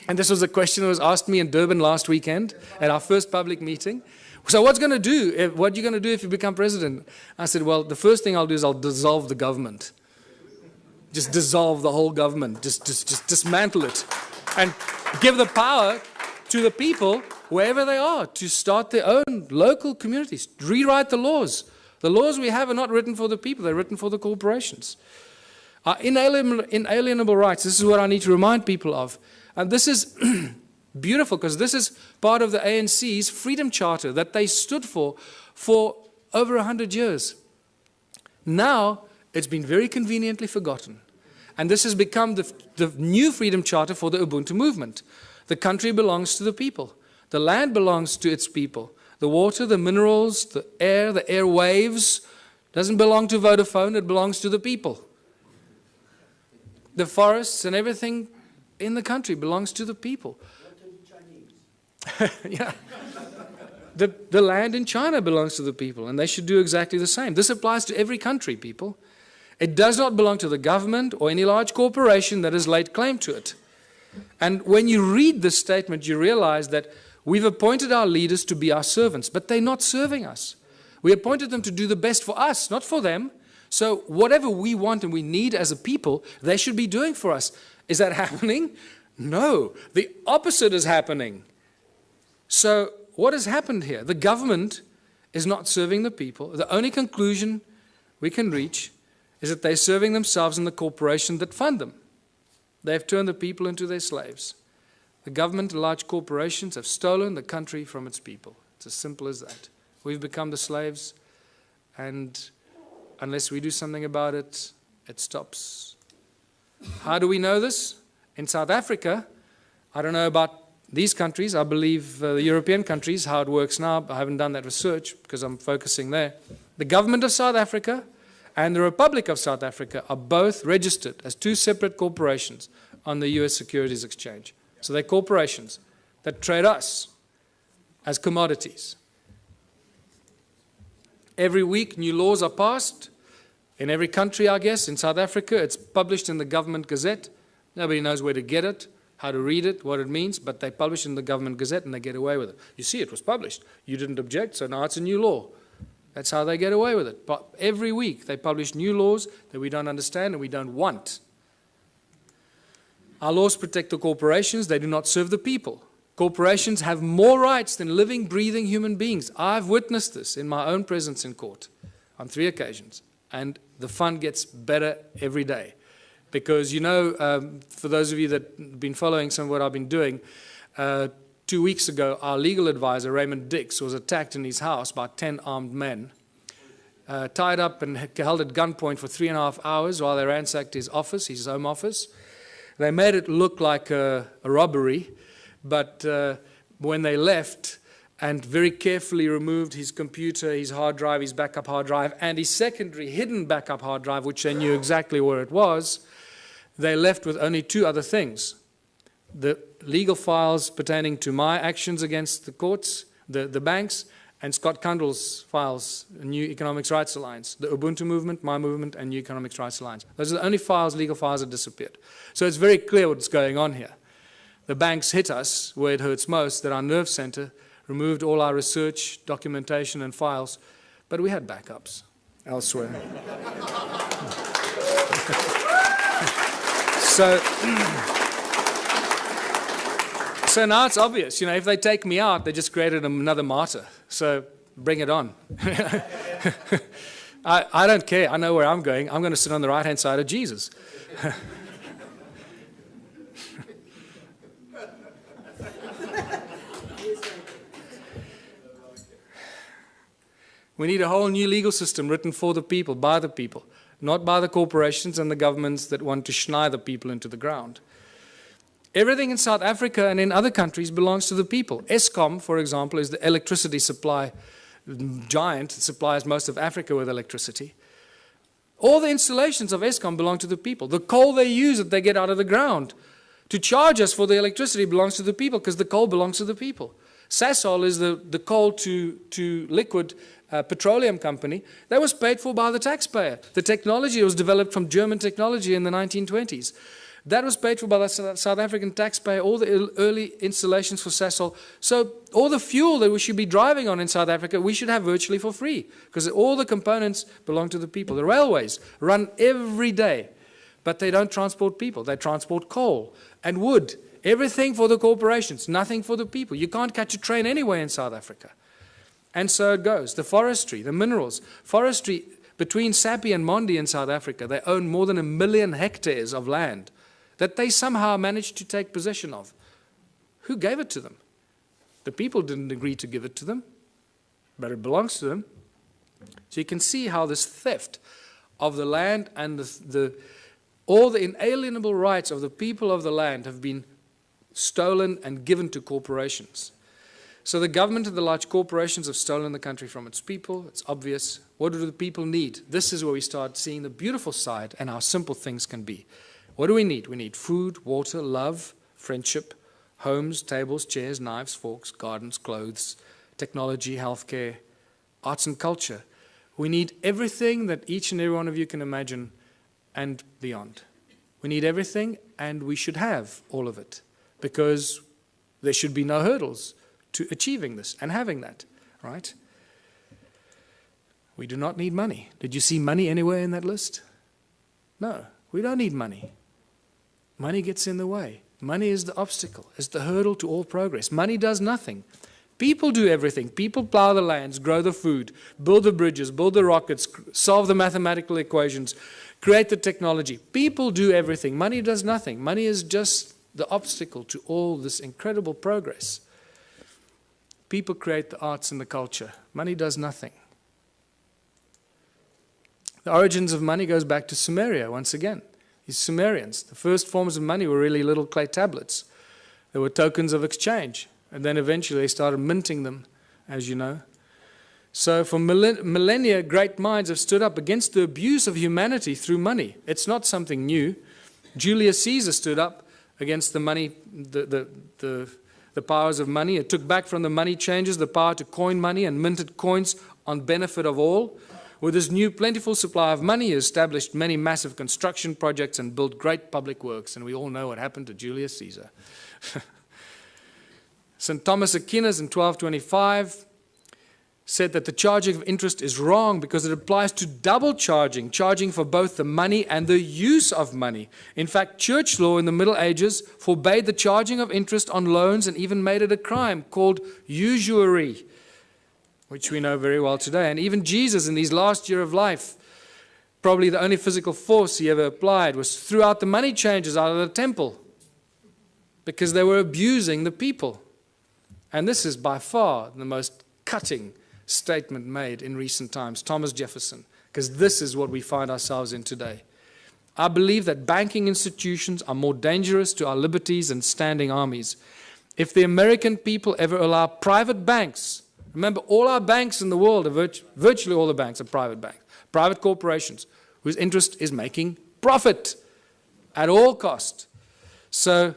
and this was a question that was asked me in Durban last weekend at our first public meeting. So what are you going to do if you become president? I said, well, the first thing I'll do is I'll dissolve the government. Just dissolve the whole government. Just dismantle it. And give the power to the people, wherever they are, to start their own local communities. Rewrite the laws. The laws we have are not written for the people. They're written for the corporations. Inalienable rights. This is what I need to remind people of. And this is beautiful, because this is part of the ANC's Freedom Charter that they stood for over 100 years. Now, it's been very conveniently forgotten. And this has become the new Freedom Charter for the Ubuntu movement. The country belongs to the people. The land belongs to its people. The water, the minerals, the airwaves, doesn't belong to Vodafone, it belongs to the people. The forests and everything in the country belongs to the people. Yeah. The land in China belongs to the people, and they should do exactly the same. This applies to every country, people. It does not belong to the government or any large corporation that has laid claim to it. And when you read this statement, you realize that we've appointed our leaders to be our servants, but they're not serving us. We appointed them to do the best for us, not for them. So whatever we want and we need as a people, they should be doing for us. Is that happening? No. The opposite is happening. So what has happened here? The government is not serving the people. The only conclusion we can reach is that they're serving themselves and the corporations that fund them. They have turned the people into their slaves. The government and large corporations have stolen the country from its people. It's as simple as that. We've become the slaves, and unless we do something about it, it stops. How do we know this? In South Africa, I don't know about these countries. I believe the European countries, how it works now. I haven't done that research because I'm focusing there. The government of South Africa and the Republic of South Africa are both registered as two separate corporations on the US Securities Exchange. So they're corporations that trade us as commodities. Every week, new laws are passed. In every country, I guess. In South Africa, it's published in the Government Gazette. Nobody knows where to get it, how to read it, what it means, but they publish it in the Government Gazette and they get away with it. You see, it was published. You didn't object, so now it's a new law. That's how they get away with it. But every week, they publish new laws that we don't understand and we don't want. Our laws protect the corporations. They do not serve the people. Corporations have more rights than living, breathing human beings. I've witnessed this in my own presence in court on 3 occasions. And the fun gets better every day. Because, you know, for those of you that have been following some of what I've been doing, 2 weeks ago, our legal advisor, Raymond Dix, was attacked in his house by 10 armed men, tied up and held at gunpoint for 3.5 hours while they ransacked his office, his home office. They made it look like a robbery, but when they left and very carefully removed his computer, his hard drive, his backup hard drive, and his secondary hidden backup hard drive, which they knew exactly where it was, they left with only 2 other things. The legal files pertaining to my actions against the courts, the banks, and Scott Kundal's files, New Economics Rights Alliance, the Ubuntu movement, my movement, and New Economics Rights Alliance. Those are the only files, legal files, that disappeared. So it's very clear what's going on here. The banks hit us where it hurts most, that our nerve center removed all our research, documentation, and files, but we had backups elsewhere. So now it's obvious, you know, if they take me out, they just created another martyr. So bring it on. I don't care. I know where I'm going. I'm going to sit on the right-hand side of Jesus. We need a whole new legal system written for the people, by the people, not by the corporations and the governments that want to schneid the people into the ground. Everything in South Africa and in other countries belongs to the people. Eskom, for example, is the electricity supply giant that supplies most of Africa with electricity. All the installations of Eskom belong to the people. The coal they use that they get out of the ground to charge us for the electricity belongs to the people because the coal belongs to the people. Sasol is the coal to liquid petroleum company that was paid for by the taxpayer. The technology was developed from German technology in the 1920s. That was paid for by the South African taxpayer, all the early installations for Sasol. So all the fuel that we should be driving on in South Africa, we should have virtually for free because all the components belong to the people. The railways run every day, but they don't transport people. They transport coal and wood. Everything for the corporations, nothing for the people. You can't catch a train anywhere in South Africa. And so it goes. The forestry, the minerals. Forestry, between Sappi and Mondi in South Africa, they own more than 1 million hectares of land that they somehow managed to take possession of. Who gave it to them? The people didn't agree to give it to them, but it belongs to them. So you can see how this theft of the land and all the inalienable rights of the people of the land have been stolen and given to corporations. So the government and the large corporations have stolen the country from its people. It's obvious. What do the people need? This is where we start seeing the beautiful side and how simple things can be. What do we need? We need food, water, love, friendship, homes, tables, chairs, knives, forks, gardens, clothes, technology, healthcare, arts and culture. We need everything that each and every one of you can imagine and beyond. We need everything, and we should have all of it because there should be no hurdles to achieving this and having that, right? We do not need money. Did you see money anywhere in that list? No, we don't need money. Money gets in the way. Money is the obstacle, is the hurdle to all progress. Money does nothing. People do everything. People plow the lands, grow the food, build the bridges, build the rockets, solve the mathematical equations, create the technology. People do everything. Money does nothing. Money is just the obstacle to all this incredible progress. People create the arts and the culture. Money does nothing. The origins of money goes back to Sumeria once again. These Sumerians, the first forms of money were really little clay tablets. They were tokens of exchange. And then eventually they started minting them, as you know. So for millennia, great minds have stood up against the abuse of humanity through money. It's not something new. Julius Caesar stood up against the money, the powers of money. It took back from the money changers the power to coin money and minted coins on benefit of all. With this new plentiful supply of money, he established many massive construction projects and built great public works. And we all know what happened to Julius Caesar. St. Thomas Aquinas in 1225 said that the charging of interest is wrong because it applies to double charging, charging for both the money and the use of money. In fact, church law in the Middle Ages forbade the charging of interest on loans and even made it a crime called usury, which we know very well today. And even Jesus in his last year of life, probably the only physical force he ever applied was threw out the money changers out of the temple because they were abusing the people. And this is by far the most cutting statement made in recent times, Thomas Jefferson, because this is what we find ourselves in today. I believe that banking institutions are more dangerous to our liberties than standing armies. If the American people ever allow private banks, remember all our banks in the world, virtually all the banks are private banks, private corporations, whose interest is making profit at all cost. So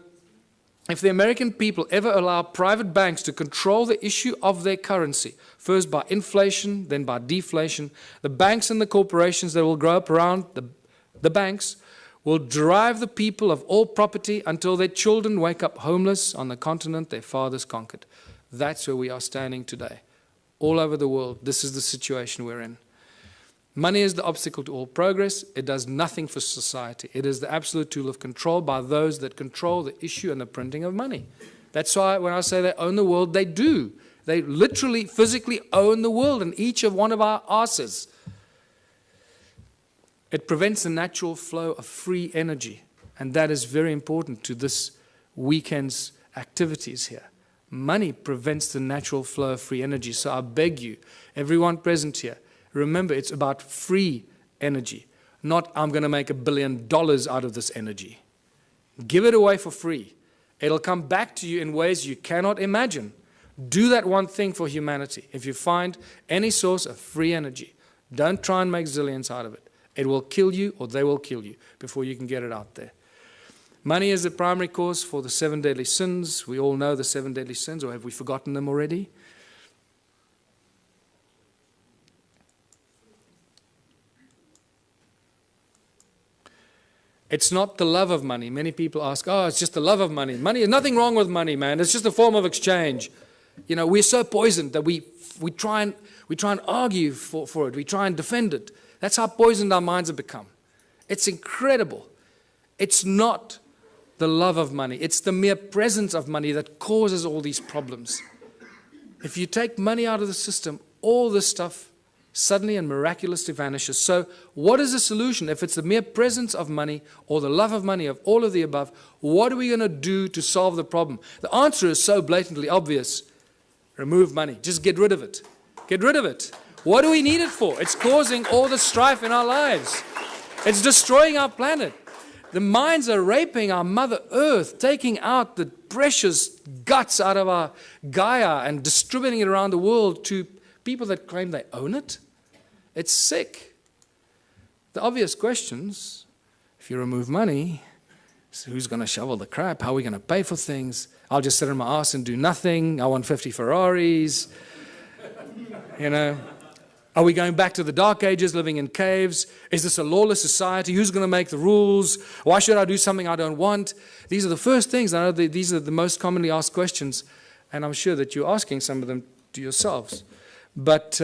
if the American people ever allow private banks to control the issue of their currency, first by inflation, then by deflation, the banks and the corporations that will grow up around the banks will drive the people of all property until their children wake up homeless on the continent their fathers conquered. That's where we are standing today. All over the world, this is the situation we're in. Money is the obstacle to all progress. It does nothing for society. It is the absolute tool of control by those that control the issue and the printing of money. That's why when I say they own the world, they do. They literally, physically own the world and each of one of our asses. It prevents the natural flow of free energy. And that is very important to this weekend's activities here. Money prevents the natural flow of free energy. So I beg you, everyone present here, remember, it's about free energy, not I'm going to make $1 billion out of this energy. Give it away for free. It'll come back to you in ways you cannot imagine. Do that one thing for humanity. If you find any source of free energy, don't try and make zillions out of it. It will kill you or they will kill you before you can get it out there. Money is the primary cause for the 7 deadly sins. We all know the 7 deadly sins, or have we forgotten them already? It's not the love of money. Many people ask, oh, it's just the love of money. Money, there's nothing wrong with money, man. It's just a form of exchange. You know, we're so poisoned that we try and argue for it. We try and defend it. That's how poisoned our minds have become. It's incredible. It's not the love of money. It's the mere presence of money that causes all these problems. If you take money out of the system, all this stuff suddenly and miraculously vanishes. So what is the solution? If it's the mere presence of money or the love of money, of all of the above, what are we going to do to solve the problem? The answer is so blatantly obvious. Remove money. Just get rid of it. Get rid of it. What do we need it for? It's causing all the strife in our lives. It's destroying our planet. The mines are raping our Mother Earth, taking out the precious guts out of our Gaia and distributing it around the world to people that claim they own it. It's sick. The obvious questions, if you remove money, so who's going to shovel the crap? How are we going to pay for things? I'll just sit on my ass and do nothing. I want 50 Ferraris. You know, are we going back to the Dark Ages, living in caves? Is this a lawless society? Who's going to make the rules? Why should I do something I don't want? These are the first things. I know these are the most commonly asked questions, and I'm sure that you're asking some of them to yourselves. But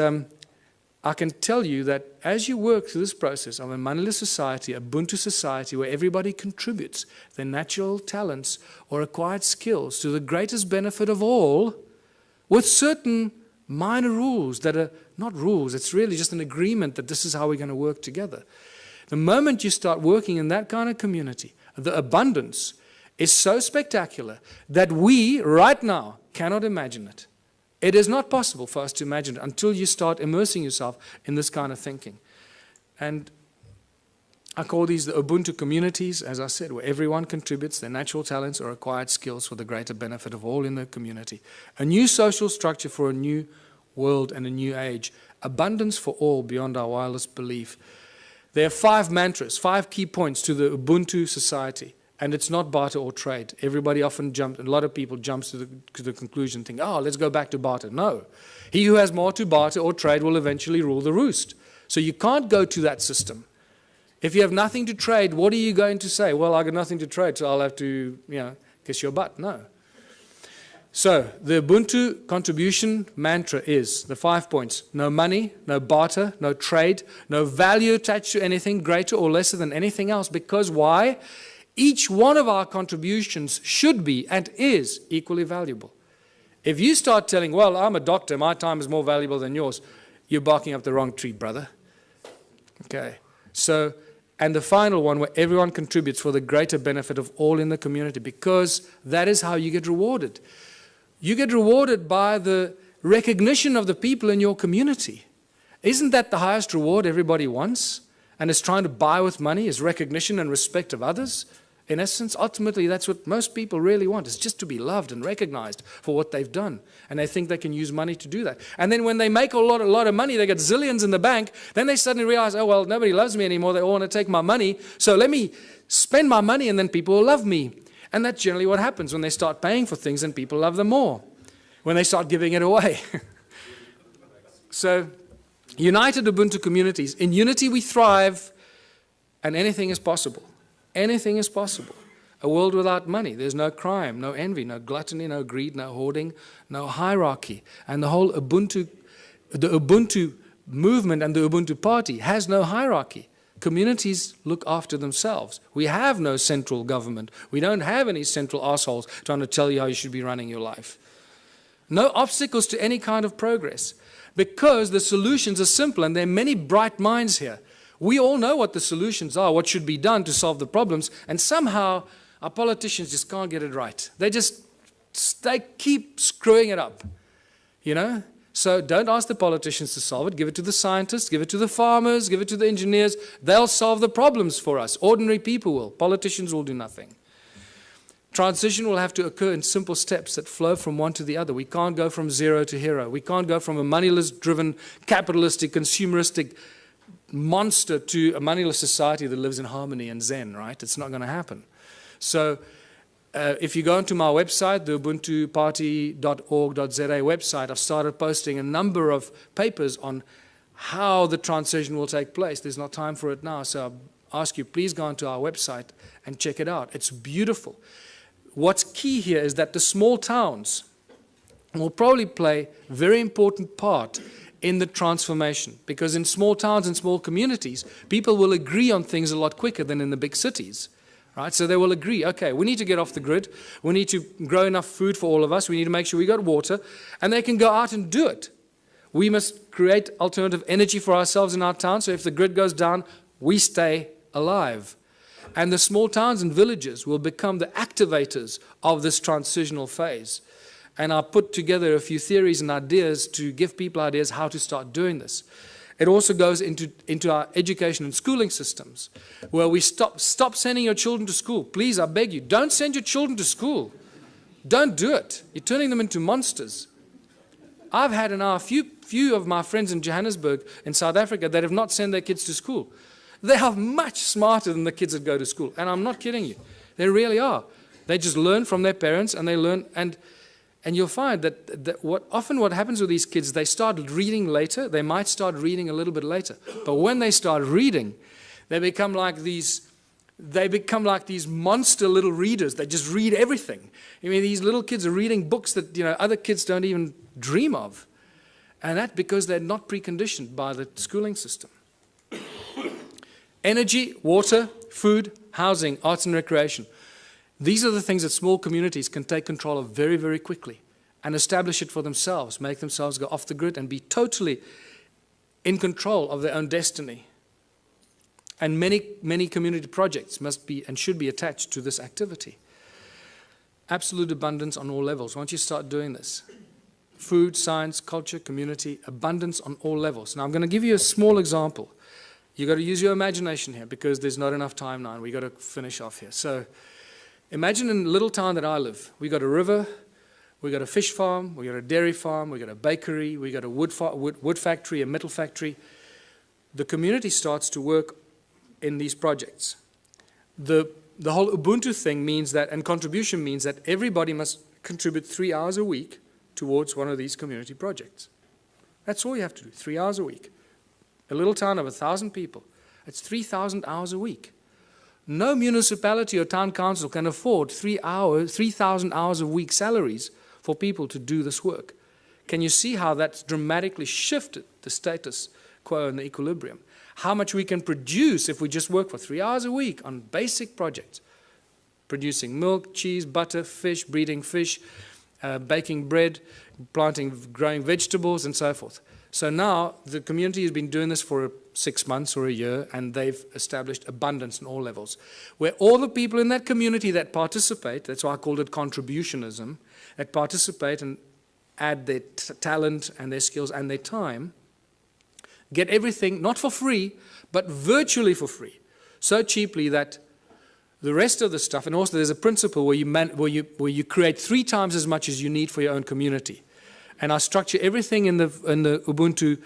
I can tell you that as you work through this process of a moneyless society, Ubuntu society, where everybody contributes their natural talents or acquired skills to the greatest benefit of all, with certain minor rules that are not rules, it's really just an agreement that this is how we're going to work together. The moment you start working in that kind of community, the abundance is so spectacular that we, right now, cannot imagine it. It is not possible for us to imagine it until you start immersing yourself in this kind of thinking. And I call these the Ubuntu communities, as I said, where everyone contributes their natural talents or acquired skills for the greater benefit of all in the community. A new social structure for a new world and a new age. Abundance for all beyond our wildest belief. There are 5 mantras, 5 key points to the Ubuntu society. And it's not barter or trade. Everybody often jumps, a lot of people jump to the conclusion, think, oh, let's go back to barter. No. He who has more to barter or trade will eventually rule the roost. So you can't go to that system. If you have nothing to trade, what are you going to say? Well, I got nothing to trade, so I'll have to, kiss your butt. No. So the Ubuntu contribution mantra is the 5 points. No money, no barter, no trade, no value attached to anything greater or lesser than anything else. Because why? Each one of our contributions should be and is equally valuable. If you start telling, well, I'm a doctor, my time is more valuable than yours, you're barking up the wrong tree, brother. Okay. So, and the final one, where everyone contributes for the greater benefit of all in the community, because that is how you get rewarded. You get rewarded by the recognition of the people in your community. Isn't that the highest reward everybody wants and is trying to buy with money, is recognition and respect of others? In essence, ultimately, that's what most people really want, is just to be loved and recognized for what they've done. And they think they can use money to do that. And then when they make a lot of money, they get zillions in the bank, then they suddenly realize, oh, well, nobody loves me anymore. They all want to take my money. So let me spend my money and then people will love me. And that's generally what happens when they start paying for things and people love them more, when they start giving it away. So, united Ubuntu communities. In unity we thrive and anything is possible. Anything is possible. A world without money. There's no crime, no envy, no gluttony, no greed, no hoarding, no hierarchy. And the whole Ubuntu movement and the Ubuntu party has no hierarchy. Communities look after themselves. We have no central government. We don't have any central assholes trying to tell you how you should be running your life. No obstacles to any kind of progress. Because the solutions are simple and there are many bright minds here. We all know what the solutions are, what should be done to solve the problems, and somehow our politicians just can't get it right. They keep screwing it up, So don't ask the politicians to solve it. Give it to the scientists, give it to the farmers, give it to the engineers. They'll solve the problems for us. Ordinary people will. Politicians will do nothing. Transition will have to occur in simple steps that flow from one to the other. We can't go from zero to hero. We can't go from a moneyless-driven, capitalistic, consumeristic monster to a moneyless society that lives in harmony and zen, right? It's not going to happen. So if you go onto my website, the ubuntuparty.org.za website, I've started posting a number of papers on how the transition will take place. There's not time for it now, so I ask you, please go onto our website and check it out. It's beautiful. What's key here is that the small towns will probably play a very important part in the transformation, because in small towns and small communities, people will agree on things a lot quicker than in the big cities, right? So they will agree, okay, we need to get off the grid, we need to grow enough food for all of us, we need to make sure we got water, and they can go out and do it. We must create alternative energy for ourselves in our town, so if the grid goes down, we stay alive. And the small towns and villages will become the activators of this transitional phase. And I put together a few theories and ideas to give people ideas how to start doing this. It also goes into our education and schooling systems, where we stop sending your children to school. Please, I beg you, don't send your children to school. Don't do it. You're turning them into monsters. I've had a few of my friends in Johannesburg, in South Africa, that have not sent their kids to school. They are much smarter than the kids that go to school. And I'm not kidding you. They really are. They just learn from their parents, and they learn. And you'll find that what happens with these kids, they start reading later. They might start reading a little bit later. But when they start reading, they become like these monster little readers. They just read everything. I mean, these little kids are reading books that other kids don't even dream of. And that's because they're not preconditioned by the schooling system. Energy, water, food, housing, arts and recreation. These are the things that small communities can take control of very, very quickly and establish it for themselves, make themselves go off the grid and be totally in control of their own destiny. And many, many community projects must be and should be attached to this activity. Absolute abundance on all levels. Once you start doing this, food, science, culture, community, abundance on all levels. Now I'm going to give you a small example. You've got to use your imagination here because there's not enough time now and we've got to finish off here. So imagine in the little town that I live, we've got a river, we've got a fish farm, we've got a dairy farm, we've got a bakery, we've got a wood factory, a metal factory. The community starts to work in these projects. The whole Ubuntu thing means that, and contribution means that everybody must contribute 3 hours a week towards one of these community projects. That's all you have to do, 3 hours a week. A little town of 1,000 people, it's 3,000 hours a week. No municipality or town council can afford 3,000 hours a week salaries for people to do this work. Can you see how that's dramatically shifted the status quo and the equilibrium? How much we can produce if we just work for 3 hours a week on basic projects. Producing milk, cheese, butter, fish, breeding fish, baking bread, growing vegetables, and so forth. So now the community has been doing this for 6 months or a year, and they've established abundance on all levels, where all the people in that community that participate, that's why I called it contributionism, that participate and add their talent and their skills and their time, get everything, not for free, but virtually for free, so cheaply that the rest of the stuff, and also there's a principle where you create 3 times as much as you need for your own community. And I structure everything in the Ubuntu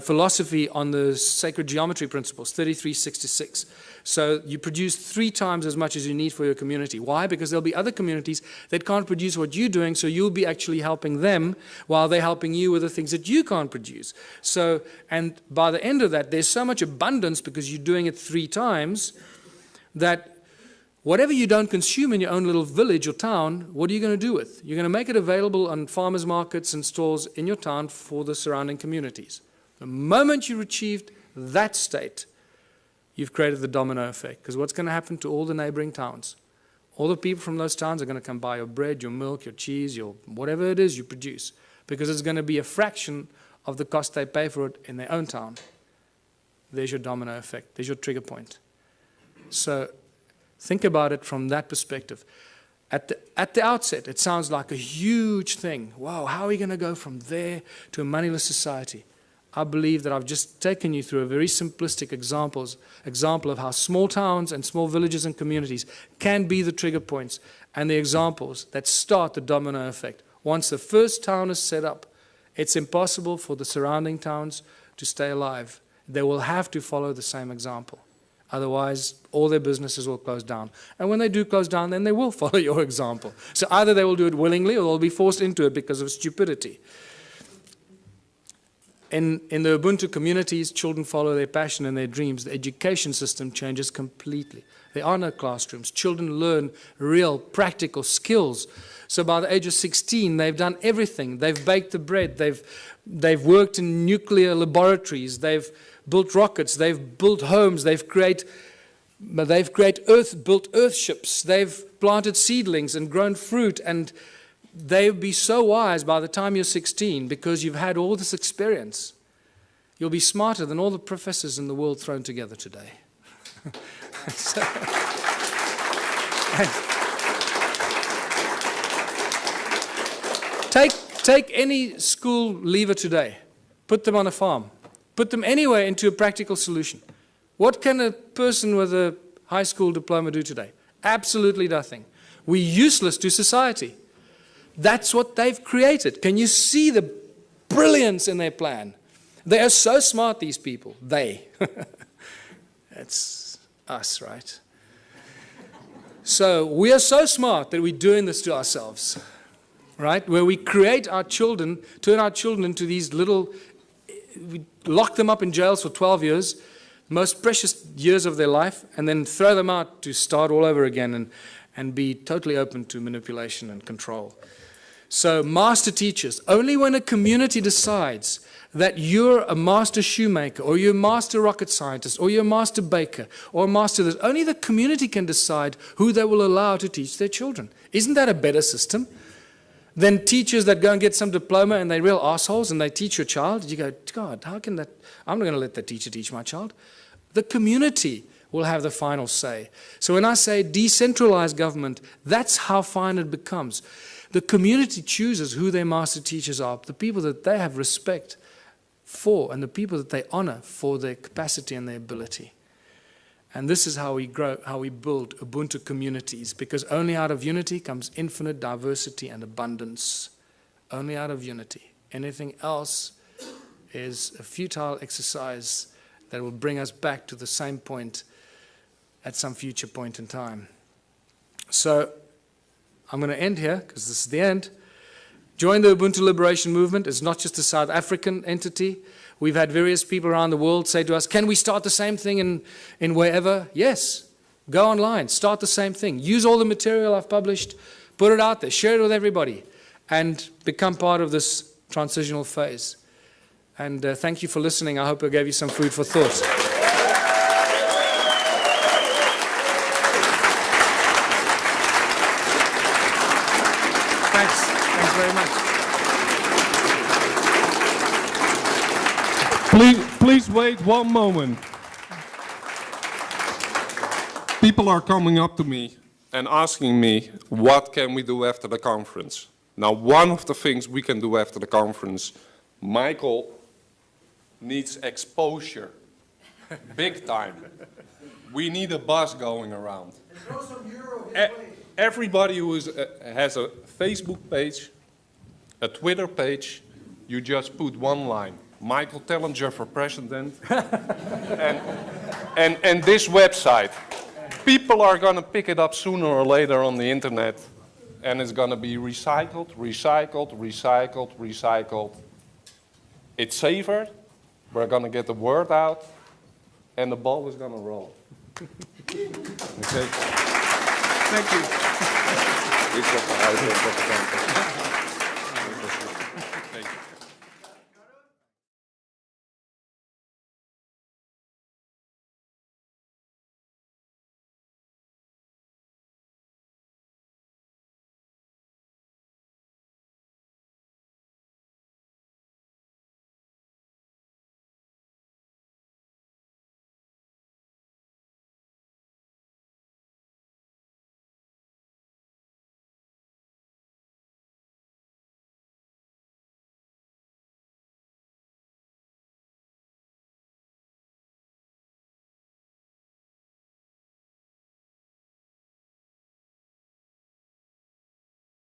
philosophy on the sacred geometry principles, 3366. So you produce 3 times as much as you need for your community. Why? Because there'll be other communities that can't produce what you're doing, so you'll be actually helping them while they're helping you with the things that you can't produce. So, and by the end of that, there's so much abundance because you're doing it 3 times that whatever you don't consume in your own little village or town, what are you going to do with? You're going to make it available on farmers markets and stores in your town for the surrounding communities. The moment you achieved that state, you've created the domino effect. Because what's going to happen to all the neighboring towns? All the people from those towns are going to come buy your bread, your milk, your cheese, your whatever it is you produce. Because it's going to be a fraction of the cost they pay for it in their own town. There's your domino effect. There's your trigger point. So think about it from that perspective. At the outset, it sounds like a huge thing. Wow, how are we going to go from there to a moneyless society? I believe that I've just taken you through a very simplistic example of how small towns and small villages and communities can be the trigger points and the examples that start the domino effect. Once the first town is set up, it's impossible for the surrounding towns to stay alive. They will have to follow the same example. Otherwise, all their businesses will close down. And when they do close down, then they will follow your example. So either they will do it willingly or they'll be forced into it because of stupidity. In the Ubuntu communities, children follow their passion and their dreams. The education system changes completely. There are no classrooms. Children learn real, practical skills. So by the age of 16, they've done everything. They've baked the bread. They've worked in nuclear laboratories. They've built rockets. They've built homes. They've built earth ships. They've planted seedlings and grown fruit. And they'll be so wise by the time you're 16 because you've had all this experience. You'll be smarter than all the professors in the world thrown together today. Take any school leaver today, put them on a farm, put them anywhere into a practical solution. What can a person with a high school diploma do today? Absolutely nothing. We're useless to society. That's what they've created. Can you see the brilliance in their plan? They are so smart, these people. They. That's us, right? So we are so smart that we're doing this to ourselves, right? Where we create our children, turn our children into these little, we lock them up in jails for 12 years, most precious years of their life, and then throw them out to start all over again and be totally open to manipulation and control. So master teachers, only when a community decides that you're a master shoemaker, or you're a master rocket scientist, or you're a master baker, or a master this, only the community can decide who they will allow to teach their children. Isn't that a better system than teachers that go and get some diploma and they're real assholes and they teach your child? You go, God, how can that? I'm not going to let the teacher teach my child. The community will have the final say. So when I say decentralized government, that's how fine it becomes. The community chooses who their master teachers are, the people that they have respect for, and the people that they honor for their capacity and their ability. And this is how we grow, how we build Ubuntu communities, because only out of unity comes infinite diversity and abundance. Only out of unity. Anything else is a futile exercise that will bring us back to the same point at some future point in time. So I'm going to end here, because this is the end. Join the Ubuntu Liberation Movement. It's not just a South African entity. We've had various people around the world say to us, can we start the same thing in wherever? Yes. Go online. Start the same thing. Use all the material I've published. Put it out there. Share it with everybody. And become part of this transitional phase. And thank you for listening. I hope I gave you some food for thought. Thanks very much. Please wait one moment. People are coming up to me and asking me, what can we do after the conference? Now, one of the things we can do after the conference, Michael needs exposure, big time. We need a bus going around. Everybody who has a Facebook page, a Twitter page, you just put one line, Michael Tellinger for president, and this website. People are going to pick it up sooner or later on the internet, and it's going to be recycled, recycled, recycled, recycled. It's safer, we're going to get the word out, and the ball is going to roll. Okay. Thank you.